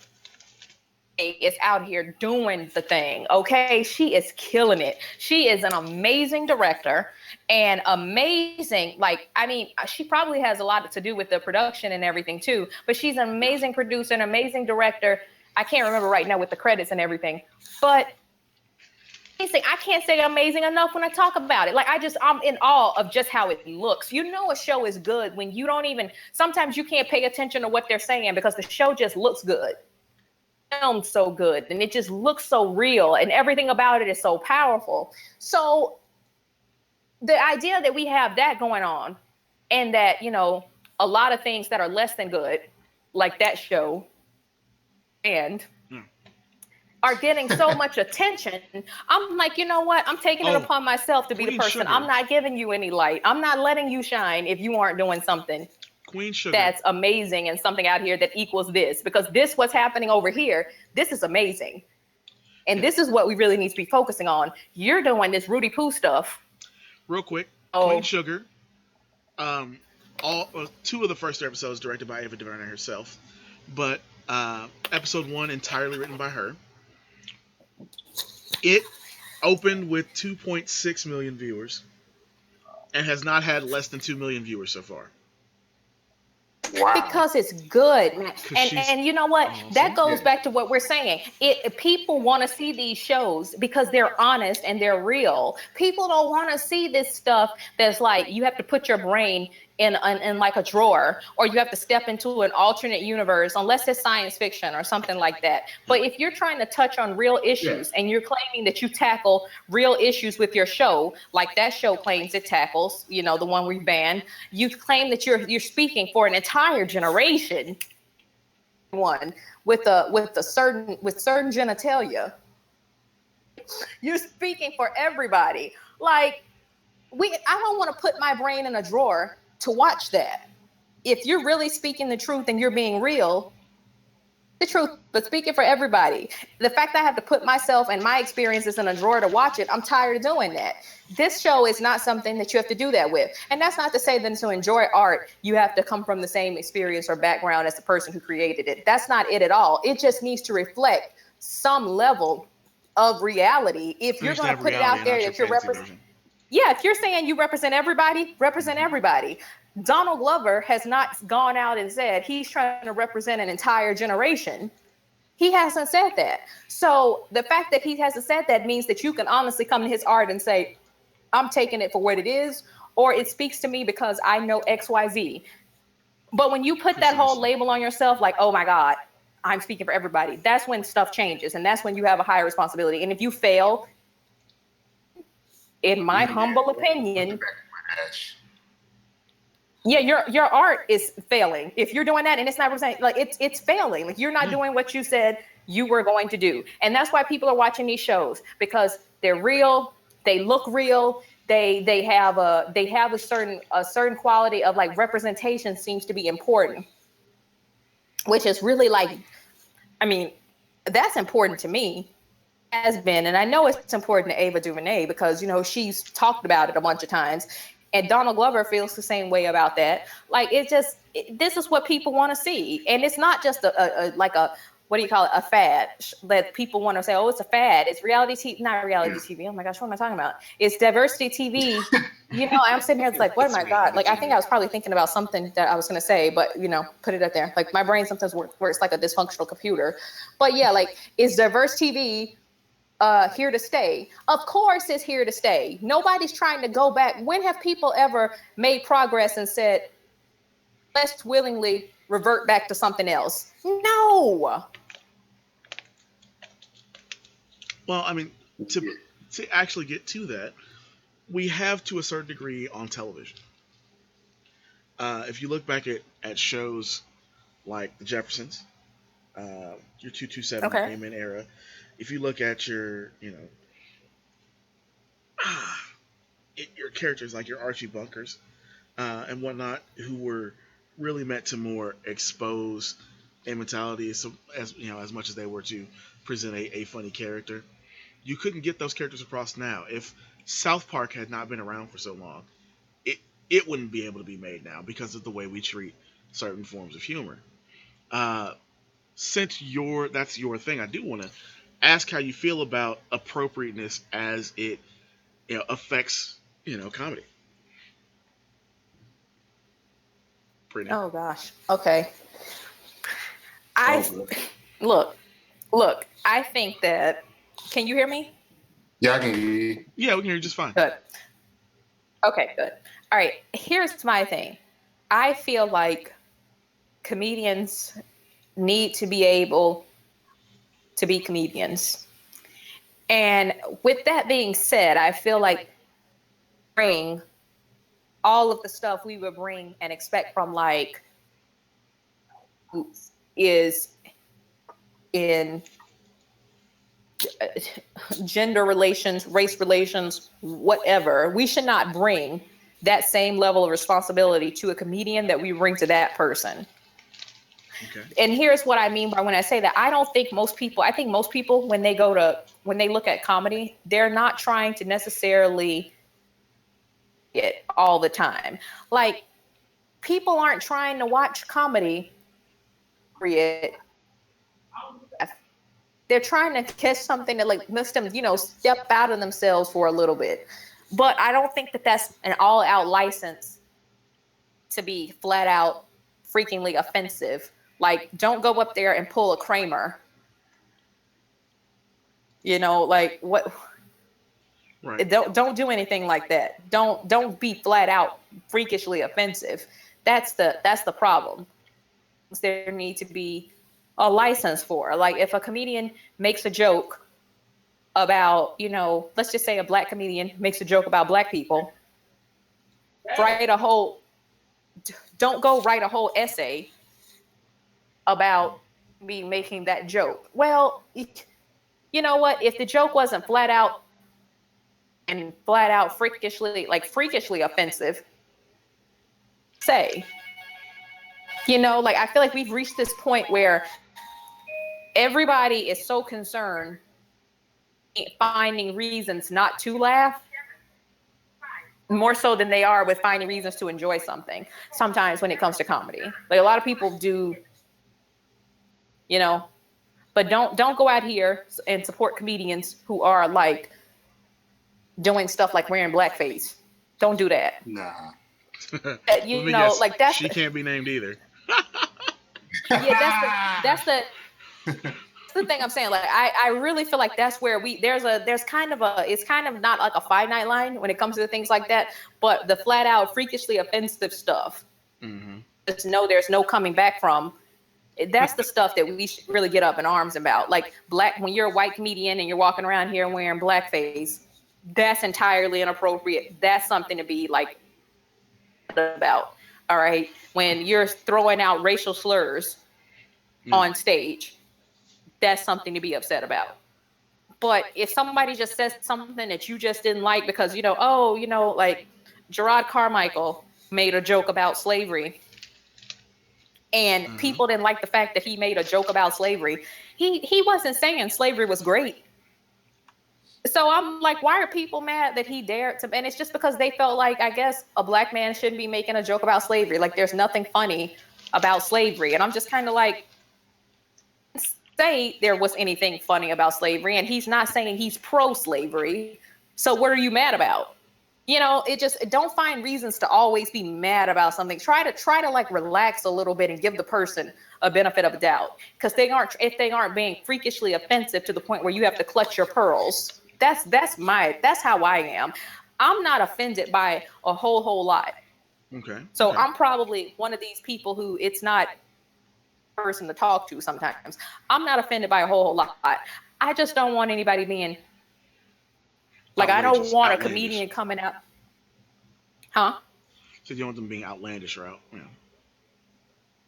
S2: is out here doing the thing. Okay, she is killing it. She is an amazing director and amazing, like, I mean, she probably has a lot to do with the production and everything too, but she's an amazing producer, an amazing director. I can't remember right now with the credits and everything, but I can't say amazing enough when I talk about it. Like, I'm in awe of just how it looks. You know a show is good when you don't even, sometimes you can't pay attention to what they're saying because the show just looks good. Filmed so good, and it just looks so real, and everything about it is so powerful. So the idea that we have that going on, and that, you know, a lot of things that are less than good, like that show, and are getting so much attention, I'm like, you know what? I'm taking it upon myself to be the person.
S1: Sugar.
S2: I'm not giving you any light. I'm not letting you shine if you aren't doing something
S1: Queen Sugar.
S2: That's amazing, and something out here that equals this, because this, what's happening over here, this is amazing. And this is what we really need to be focusing on. You're doing this Rudy Poo stuff.
S1: Real quick, Queen Sugar. Two of the first 3 episodes directed by Ava DuVernay herself, but episode 1 entirely written by her. It opened with 2.6 million viewers and has not had less than 2 million viewers so far.
S2: Wow. Because it's good, man. And you know what? Awesome. That goes back to what we're saying. People want to see these shows because they're honest and they're real. People don't want to see this stuff that's like you have to put your brain in like a drawer, or you have to step into an alternate universe, unless it's science fiction or something like that. But if you're trying to touch on real issues and you're claiming that you tackle real issues with your show, like that show claims it tackles, you know, the one we banned, you claim that you're speaking for an entire generation, one with certain genitalia. You're speaking for everybody. Like, I don't want to put my brain in a drawer to watch that. If you're really speaking the truth and you're being real, the truth, but speaking for everybody. The fact that I have to put myself and my experiences in a drawer to watch it, I'm tired of doing that. This show is not something that you have to do that with. And that's not to say that to enjoy art, you have to come from the same experience or background as the person who created it. That's not it at all. It just needs to reflect some level of reality. If you're going to put it out there that you're representing, if you're saying you represent everybody, represent everybody. Donald Glover has not gone out and said he's trying to represent an entire generation. He hasn't said that. So the fact that he hasn't said that means that you can honestly come to his art and say, I'm taking it for what it is, or it speaks to me because I know XYZ. But when you put that whole label on yourself, like, oh my God, I'm speaking for everybody, that's when stuff changes. And that's when you have a higher responsibility. And if you fail, in my humble opinion, your art is failing. If you're doing that and it's not representing, like it's failing. Like you're not doing what you said you were going to do. And that's why people are watching these shows, because they're real, they look real, they have a certain quality of like representation seems to be important. Which is really like, I mean, that's important to me. Has been, and I know it's important to Ava DuVernay because, you know, she's talked about it a bunch of times, and Donald Glover feels the same way about that. Like, this is what people want to see, and it's not just a what do you call it, a fad that people want to say, oh, it's a fad. It's reality TV, not reality TV. Oh my gosh, what am I talking about? It's diversity TV. You know, I'm sitting here, it's like, what am I God? Like, I think I was probably thinking about something that I was going to say, but, you know, put it up there. Like, my brain sometimes works like a dysfunctional computer. But yeah, like, is diverse TV here to stay? Of course it's here to stay. Nobody's trying to go back. When have people ever made progress and said, let's willingly revert back to something else? No.
S1: Well, I mean, to actually get to that, we have to a certain degree on television. If you look back at shows like The Jeffersons, your 227 Raymond era, if you look at your, you know, your characters like your Archie Bunkers and whatnot, who were really meant to more expose and mentality as you know, as much as they were to present a funny character. You couldn't get those characters across now. If South Park had not been around for so long, it it wouldn't be able to be made now because of the way we treat certain forms of humor. Uh, since that's your thing, I do want to ask how you feel about appropriateness as it affects comedy. Brittany.
S2: Oh gosh. Okay. I
S3: Oh, good.
S2: look, look. I think that. Can you hear me?
S3: Yeah, I can hear you.
S1: Yeah, we can hear you just fine.
S2: Good. Okay, good. All right. Here's my thing. I feel like comedians need to be able to be comedians. And with that being said, I feel like bring all of the stuff we would bring and expect from like is in gender relations, race relations, whatever. We should not bring that same level of responsibility to a comedian that we bring to that person.
S1: Okay.
S2: And here's what I mean by when I say that. I think most people when they look at comedy, they're not trying to necessarily it all the time. Like people aren't trying to watch comedy. They're trying to catch something that like makes them, step out of themselves for a little bit. But I don't think that that's an all-out license to be flat out freakingly offensive. Like, don't go up there and pull a Kramer. Like what?
S1: Right.
S2: Don't do anything like that. Don't be flat out freakishly offensive. That's the problem. There need to be a license for. Like if a comedian makes a joke about, let's just say a black comedian makes a joke about black people, don't go write a whole essay about me making that joke. Well, you know what? If the joke wasn't flat out freakishly offensive, say, like I feel like we've reached this point where everybody is so concerned finding reasons not to laugh more so than they are with finding reasons to enjoy something. Sometimes when it comes to comedy, like a lot of people do, but don't go out here and support comedians who are like doing stuff like wearing blackface. Don't do that.
S3: Nah.
S1: Let me guess,
S2: like that's
S1: she can't be named either.
S2: yeah, that's the thing I'm saying. Like I really feel like that's where it's kind of not like a finite line when it comes to things like that, but the flat out freakishly offensive stuff, just know there's no coming back from. That's the stuff that we should really get up in arms about. Like when you're a white comedian and you're walking around here wearing blackface, that's entirely inappropriate. That's something to be like about. All right. When you're throwing out racial slurs on stage, that's something to be upset about. But if somebody just says something that you just didn't like because, like Gerard Carmichael made a joke about slavery and people didn't like the fact that he made a joke about slavery. He wasn't saying slavery was great. So I'm like, why are people mad that he dared to? And it's just because they felt like, I guess, a black man shouldn't be making a joke about slavery. Like there's nothing funny about slavery. And I'm just kind of like, say there was anything funny about slavery, and he's not saying he's pro-slavery. So what are you mad about? Don't find reasons to always be mad about something. Try to like relax a little bit and give the person a benefit of the doubt, because if they aren't being freakishly offensive to the point where you have to clutch your pearls. That's how I am. I'm not offended by a whole lot.
S1: Okay.
S2: So
S1: okay.
S2: I'm probably one of these people who it's not person to talk to sometimes. I'm not offended by a whole lot. I just don't want anybody being like, I don't want a comedian coming out. Huh?
S1: So you don't want them being outlandish, right? Yeah.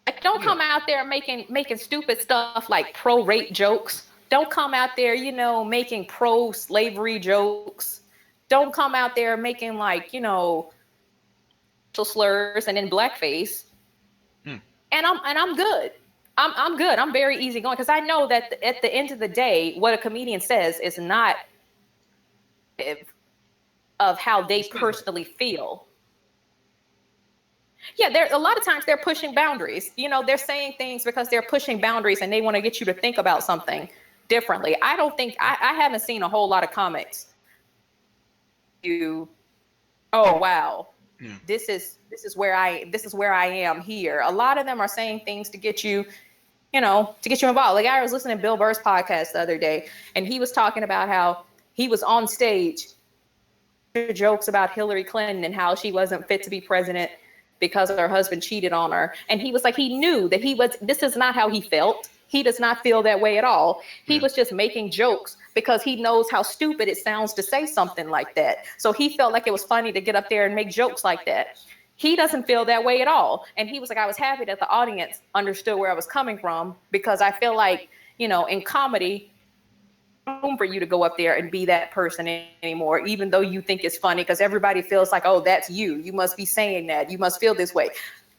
S2: Like, don't come out there making stupid stuff like pro-rape jokes. Don't come out there, making pro-slavery jokes. Don't come out there making like, slurs and then blackface. And I'm good. I'm good. I'm very easygoing because I know that at the end of the day, what a comedian says is not of how they personally feel. Yeah, there a lot of times they're pushing boundaries. You know, they're saying things because they're pushing boundaries and they want to get you to think about something differently. I don't think I haven't seen a whole lot of comics. Oh wow,
S1: Yeah.
S2: this is where I am here. A lot of them are saying things to get you, to get you involved. Like I was listening to Bill Burr's podcast the other day, and he was talking about how he was on stage, jokes about Hillary Clinton and how she wasn't fit to be president because her husband cheated on her. And he was like, he knew that this is not how he felt. He does not feel that way at all. He was just making jokes because he knows how stupid it sounds to say something like that. So he felt like it was funny to get up there and make jokes like that. He doesn't feel that way at all. And he was like, I was happy that the audience understood where I was coming from, because I feel like, in comedy, room for you to go up there and be that person anymore, even though you think it's funny, because everybody feels like, oh, that's you. You must be saying that. You must feel this way.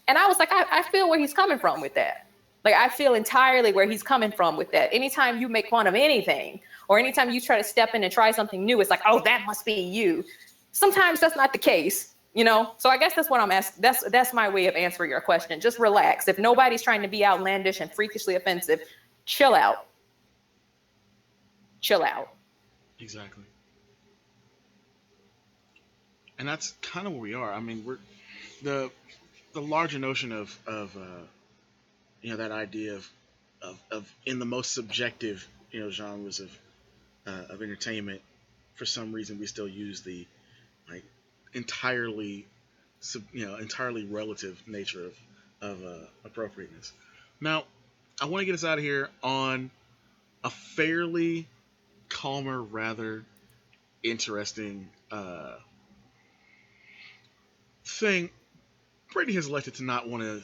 S2: And I was like, I feel where he's coming from with that. Like, I feel entirely where he's coming from with that. Anytime you make fun of anything, or anytime you try to step in and try something new, it's like, oh, that must be you. Sometimes that's not the case, So I guess that's what I'm asking. That's my way of answering your question. Just relax. If nobody's trying to be outlandish and freakishly offensive, chill out. Chill out.
S1: Exactly. And that's kind of where we are. I mean, we're the larger notion of that idea of in the most subjective genres of entertainment. For some reason, we still use the like entirely entirely relative nature of appropriateness. Now, I want to get us out of here on a fairly calmer, rather interesting thing. Brittany has elected to not want to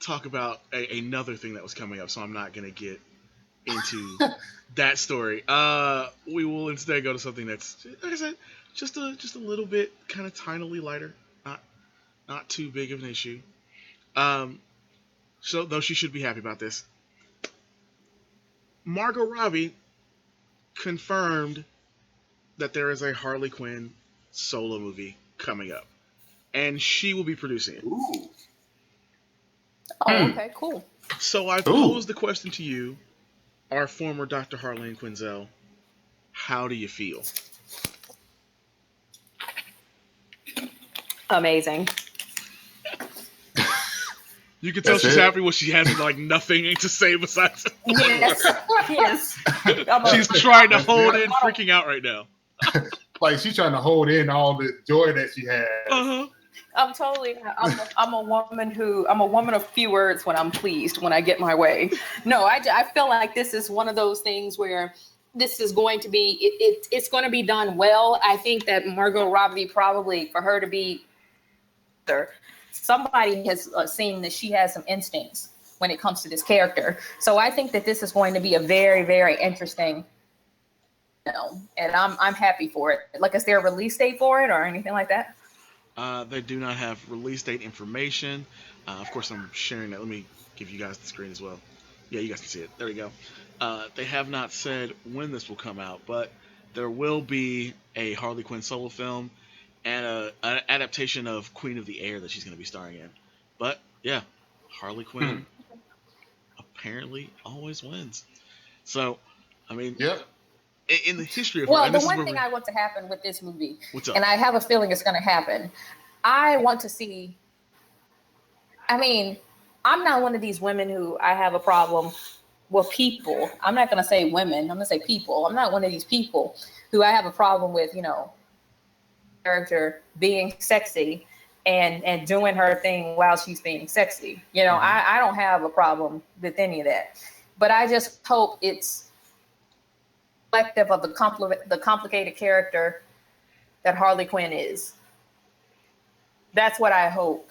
S1: talk about another thing that was coming up, so I'm not going to get into that story. We will instead go to something that's, like I said, just a little bit kind of tinily lighter, not too big of an issue. So though she should be happy about this, Margot Robbie confirmed that there is a Harley Quinn solo movie coming up, and she will be producing it.
S3: Ooh.
S2: Oh, okay, cool.
S1: So I've posed the question to you, our former Dr. Harleen Quinzel. How do you feel?
S2: Amazing.
S1: You can tell she's happy when she has like nothing to say besides.
S2: Yes.
S1: She's trying to hold in freaking out right now.
S3: Like she's trying to hold in all the joy that she has.
S1: Uh-huh.
S2: I'm a woman of few words when I'm pleased, when I get my way. No, I feel like this is one of those things where this is going to be, it's going to be done well. I think that Margot Robbie, probably for her to be there, somebody has seen that she has some instincts when it comes to this character. So I think that this is going to be a very, very interesting, and I'm happy for it. Like, is there a release date for it or anything like that?
S1: They do not have release date information. Of course, I'm sharing that. Let me give you guys the screen as well. Yeah, you guys can see it. There we go. They have not said when this will come out, but there will be a Harley Quinn solo film and an adaptation of Queen of the Air that she's going to be starring in. But yeah, Harley Quinn apparently always wins. So, I mean, in the history of
S2: the one thing I want to happen with this movie, and I have a feeling it's going to happen, I want to see, I mean, I'm not one of these women who I have a problem with people. I'm not going to say women. I'm going to say people. I'm not one of these people who I have a problem with, character being sexy and doing her thing while she's being sexy. I don't have a problem with any of that. But I just hope it's reflective of the complicated character that Harley Quinn is. That's what I hope.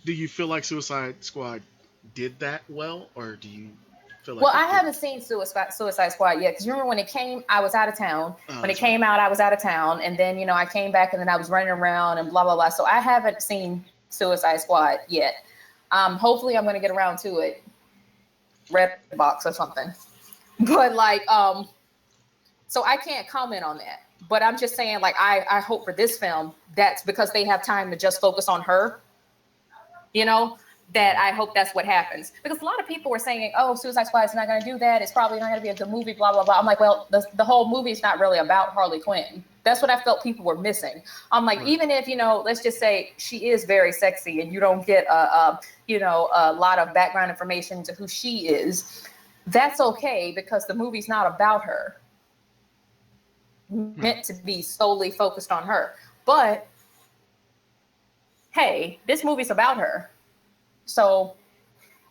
S1: Do you feel like Suicide Squad did that well, or do you feel like?
S2: Well, I haven't seen Suicide Squad yet, because you remember when it came, I was out of town. When it came out, I was out of town, and then I came back, and then I was running around and blah blah blah. So I haven't seen Suicide Squad yet, Hopefully I'm gonna get around to it. Redbox or something. But like, so I can't comment on that. But I'm just saying, like, I hope for this film that's because they have time to just focus on her, you know, that I hope that's what happens. Because a lot of people were saying, oh, Suicide Squad is not going to do that. It's probably not going to be a good movie, blah, blah, blah. I'm like, well, the whole movie is not really about Harley Quinn. That's what I felt people were missing. I'm like, even if, you know, let's just say she is very sexy and you don't get, you know, a lot of background information to who she is, that's okay because the movie's not about her. Meant to be solely focused on her. But, hey, this movie's about her. So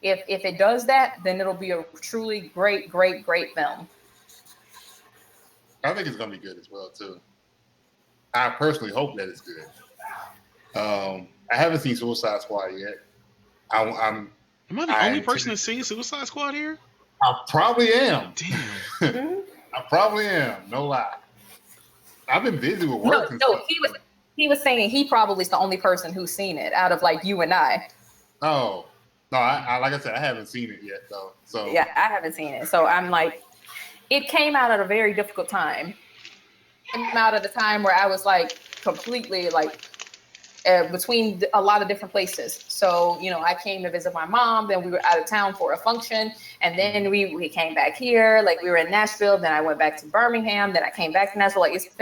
S2: if it does that, then it'll be a truly great, great, great film.
S3: I think it's going to be good as well, too. I personally hope that it's good. I haven't seen Suicide Squad yet.
S1: Am I the only person that's seen Suicide Squad here?
S3: I probably am.
S1: Damn.
S3: I probably am. No lie. I've been busy with work.
S2: No, he was saying he probably is the only person who's seen it out of like you and I.
S3: Oh, no, I like I said, I haven't seen it yet though. So
S2: yeah, I haven't seen it. So I'm like, it came out at a very difficult time. It came out at a time where I was like completely like between a lot of different places. So, you know, I came to visit my mom, then we were out of town for a function, and then we came back here. Like we were in Nashville, then I went back to Birmingham, then I came back to Nashville. Like it's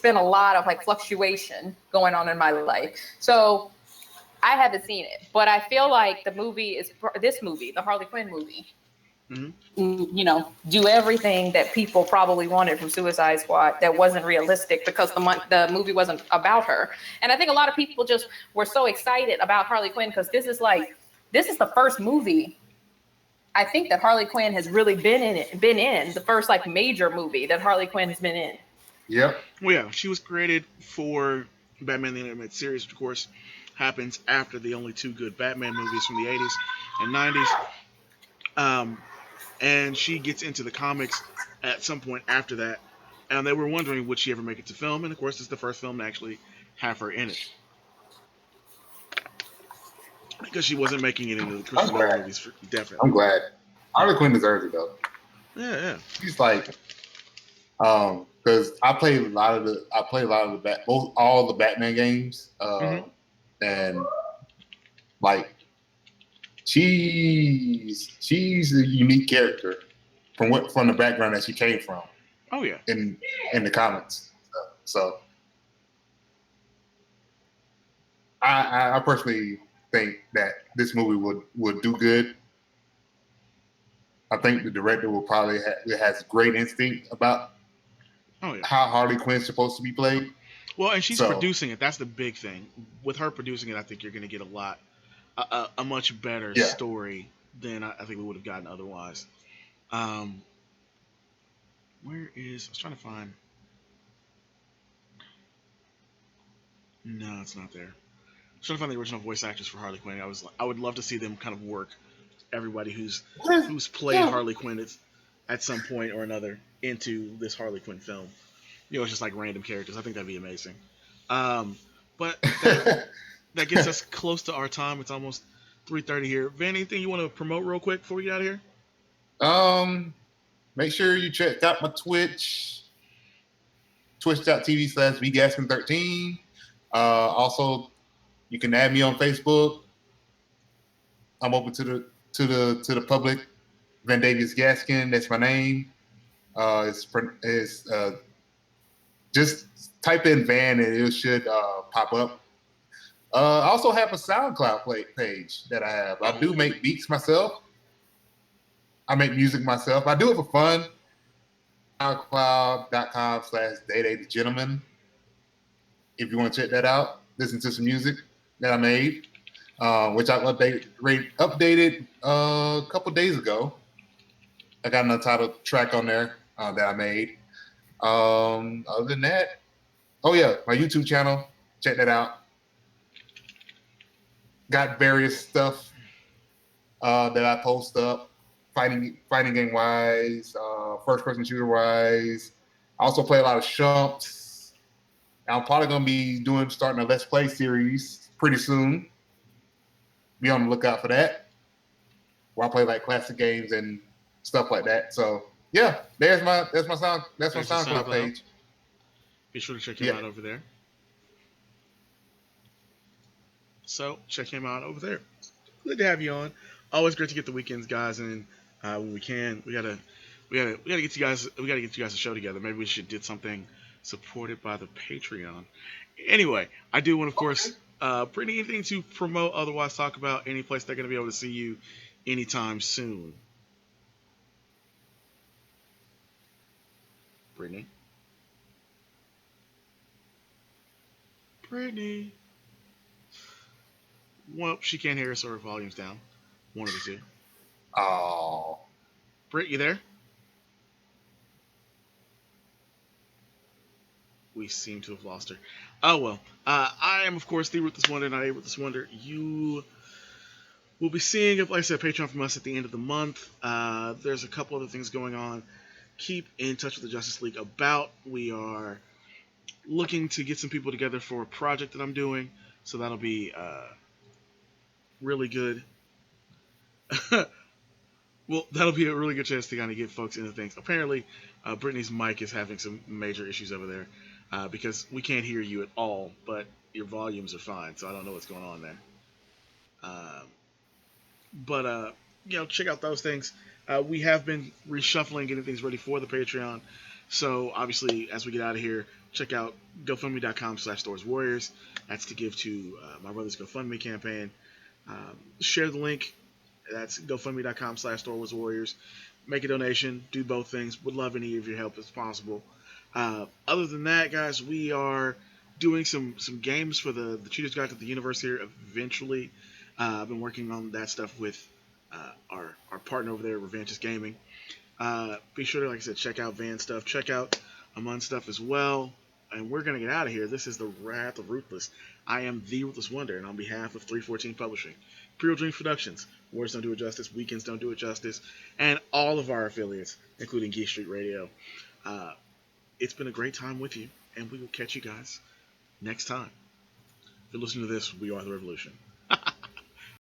S2: been a lot of like fluctuation going on in my life. So I haven't seen it, but I feel like this movie, the Harley Quinn movie, you know, do everything that people probably wanted from Suicide Squad that wasn't realistic because the movie wasn't about her. And I think a lot of people just were so excited about Harley Quinn because this is the first movie I think that Harley Quinn has really been in the first like major movie that Harley Quinn has been in.
S3: Yep.
S1: Well, yeah, she was created for Batman the Animated Series, which of course happens after the only two good Batman movies from the 80s and 90s. And she gets into the comics at some point after that. And they were wondering, would she ever make it to film? And of course, it's the first film to actually have her in it. Because she wasn't making it into the Christopher Nolan movies, definitely.
S3: I'm glad. Harley Quinn deserves it, though.
S1: Yeah.
S3: She's like, because I played a lot of the all the Batman games, and like she's a unique character from the background that she came from.
S1: Oh yeah.
S3: In the comics, so I personally think that this movie would do good. I think the director will probably has great instinct about how Harley Quinn's supposed to be played.
S1: Well, and she's producing it. That's the big thing. With her producing it, I think you're going to get a much better story than I think we would have gotten otherwise. I was trying to find. No, it's not there. I was trying to find the original voice actors for Harley Quinn. I would love to see them kind of work everybody who's played Harley Quinn at some point or another into this Harley Quinn film. You know, it's just like random characters. I think that'd be amazing. But that gets us close to our time. It's almost 3:30 here. Van, anything you want to promote real quick before we get out of here?
S3: Make sure you check out my Twitch, twitch.tv/vgaskin13. Also, you can add me on Facebook. I'm open to the public. Van Davius Gaskin, that's my name. It's just type in Van and it should pop up. I also have a SoundCloud page that I have. I do make beats myself. I make music myself. I do it for fun. SoundCloud.com/DayDayTheGentleman. If you want to check that out, listen to some music that I made, which I updated a couple days ago. I got an untitled track on there that I made. Other than that, my YouTube channel, check that out. Got various stuff that I post up, fighting game wise, first person shooter wise. I also play a lot of shumps. I'm probably gonna be starting a Let's Play series pretty soon. be on the lookout for that. Where I play like classic games and stuff like that. So yeah, there's my
S1: There's the
S3: SoundCloud
S1: SoundCloud.
S3: page.
S1: Be sure to check him
S3: Yeah.
S1: out over there. So check him out over there. Good to have you on. Always great to get the weekends, guys, and when we can, we gotta get you guys a show together. Maybe we should did something supported by the Patreon. Anyway, I do want, of course, Brittany, anything to promote, otherwise talk about any place they're gonna be able to see you anytime soon. Brittany. Brittany. Well, she can't hear us or her volume's down. One of the two.
S3: Oh.
S1: Britt, you there? We seem to have lost her. Oh well. I am, of course, the Ruthless Wonder, not a Ruthless Wonder. You will be seeing, like I said, Patreon from us at the end of the month. There's a couple other things going on. Keep in touch with the Justice League about. We are looking to get some people together for a project that I'm doing, so that'll be really good. Well, that'll be a really good chance to kind of get folks into things. Apparently, Brittany's mic is having some major issues over there because we can't hear you at all, but your volumes are fine, so I don't know what's going on there. But check out those things. We have been reshuffling, getting things ready for the Patreon. So obviously, as we get out of here, check out GoFundMe.com/StoresWarriors. That's to give to my brother's GoFundMe campaign. Share the link. That's GoFundMe.com/StoreWarsWarriors. Make a donation. Do both things. Would love any of your help as possible. Other than that, guys, we are doing some games for the Cheaters Guide to the Universe here eventually. I've been working on that stuff with our partner over there, Revanchist Gaming. Be sure to, like I said, check out Van stuff. Check out Amun stuff as well. And we're going to get out of here. This is the Wrath of Ruthless. I am the Ruthless Wonder, and on behalf of 314 Publishing, Imperial Dreams Productions, Wars Don't Do It Justice, Weekends Don't Do It Justice, and all of our affiliates, including Geek Street Radio, it's been a great time with you, and we will catch you guys next time. If you're listening to this, we are the Revolution.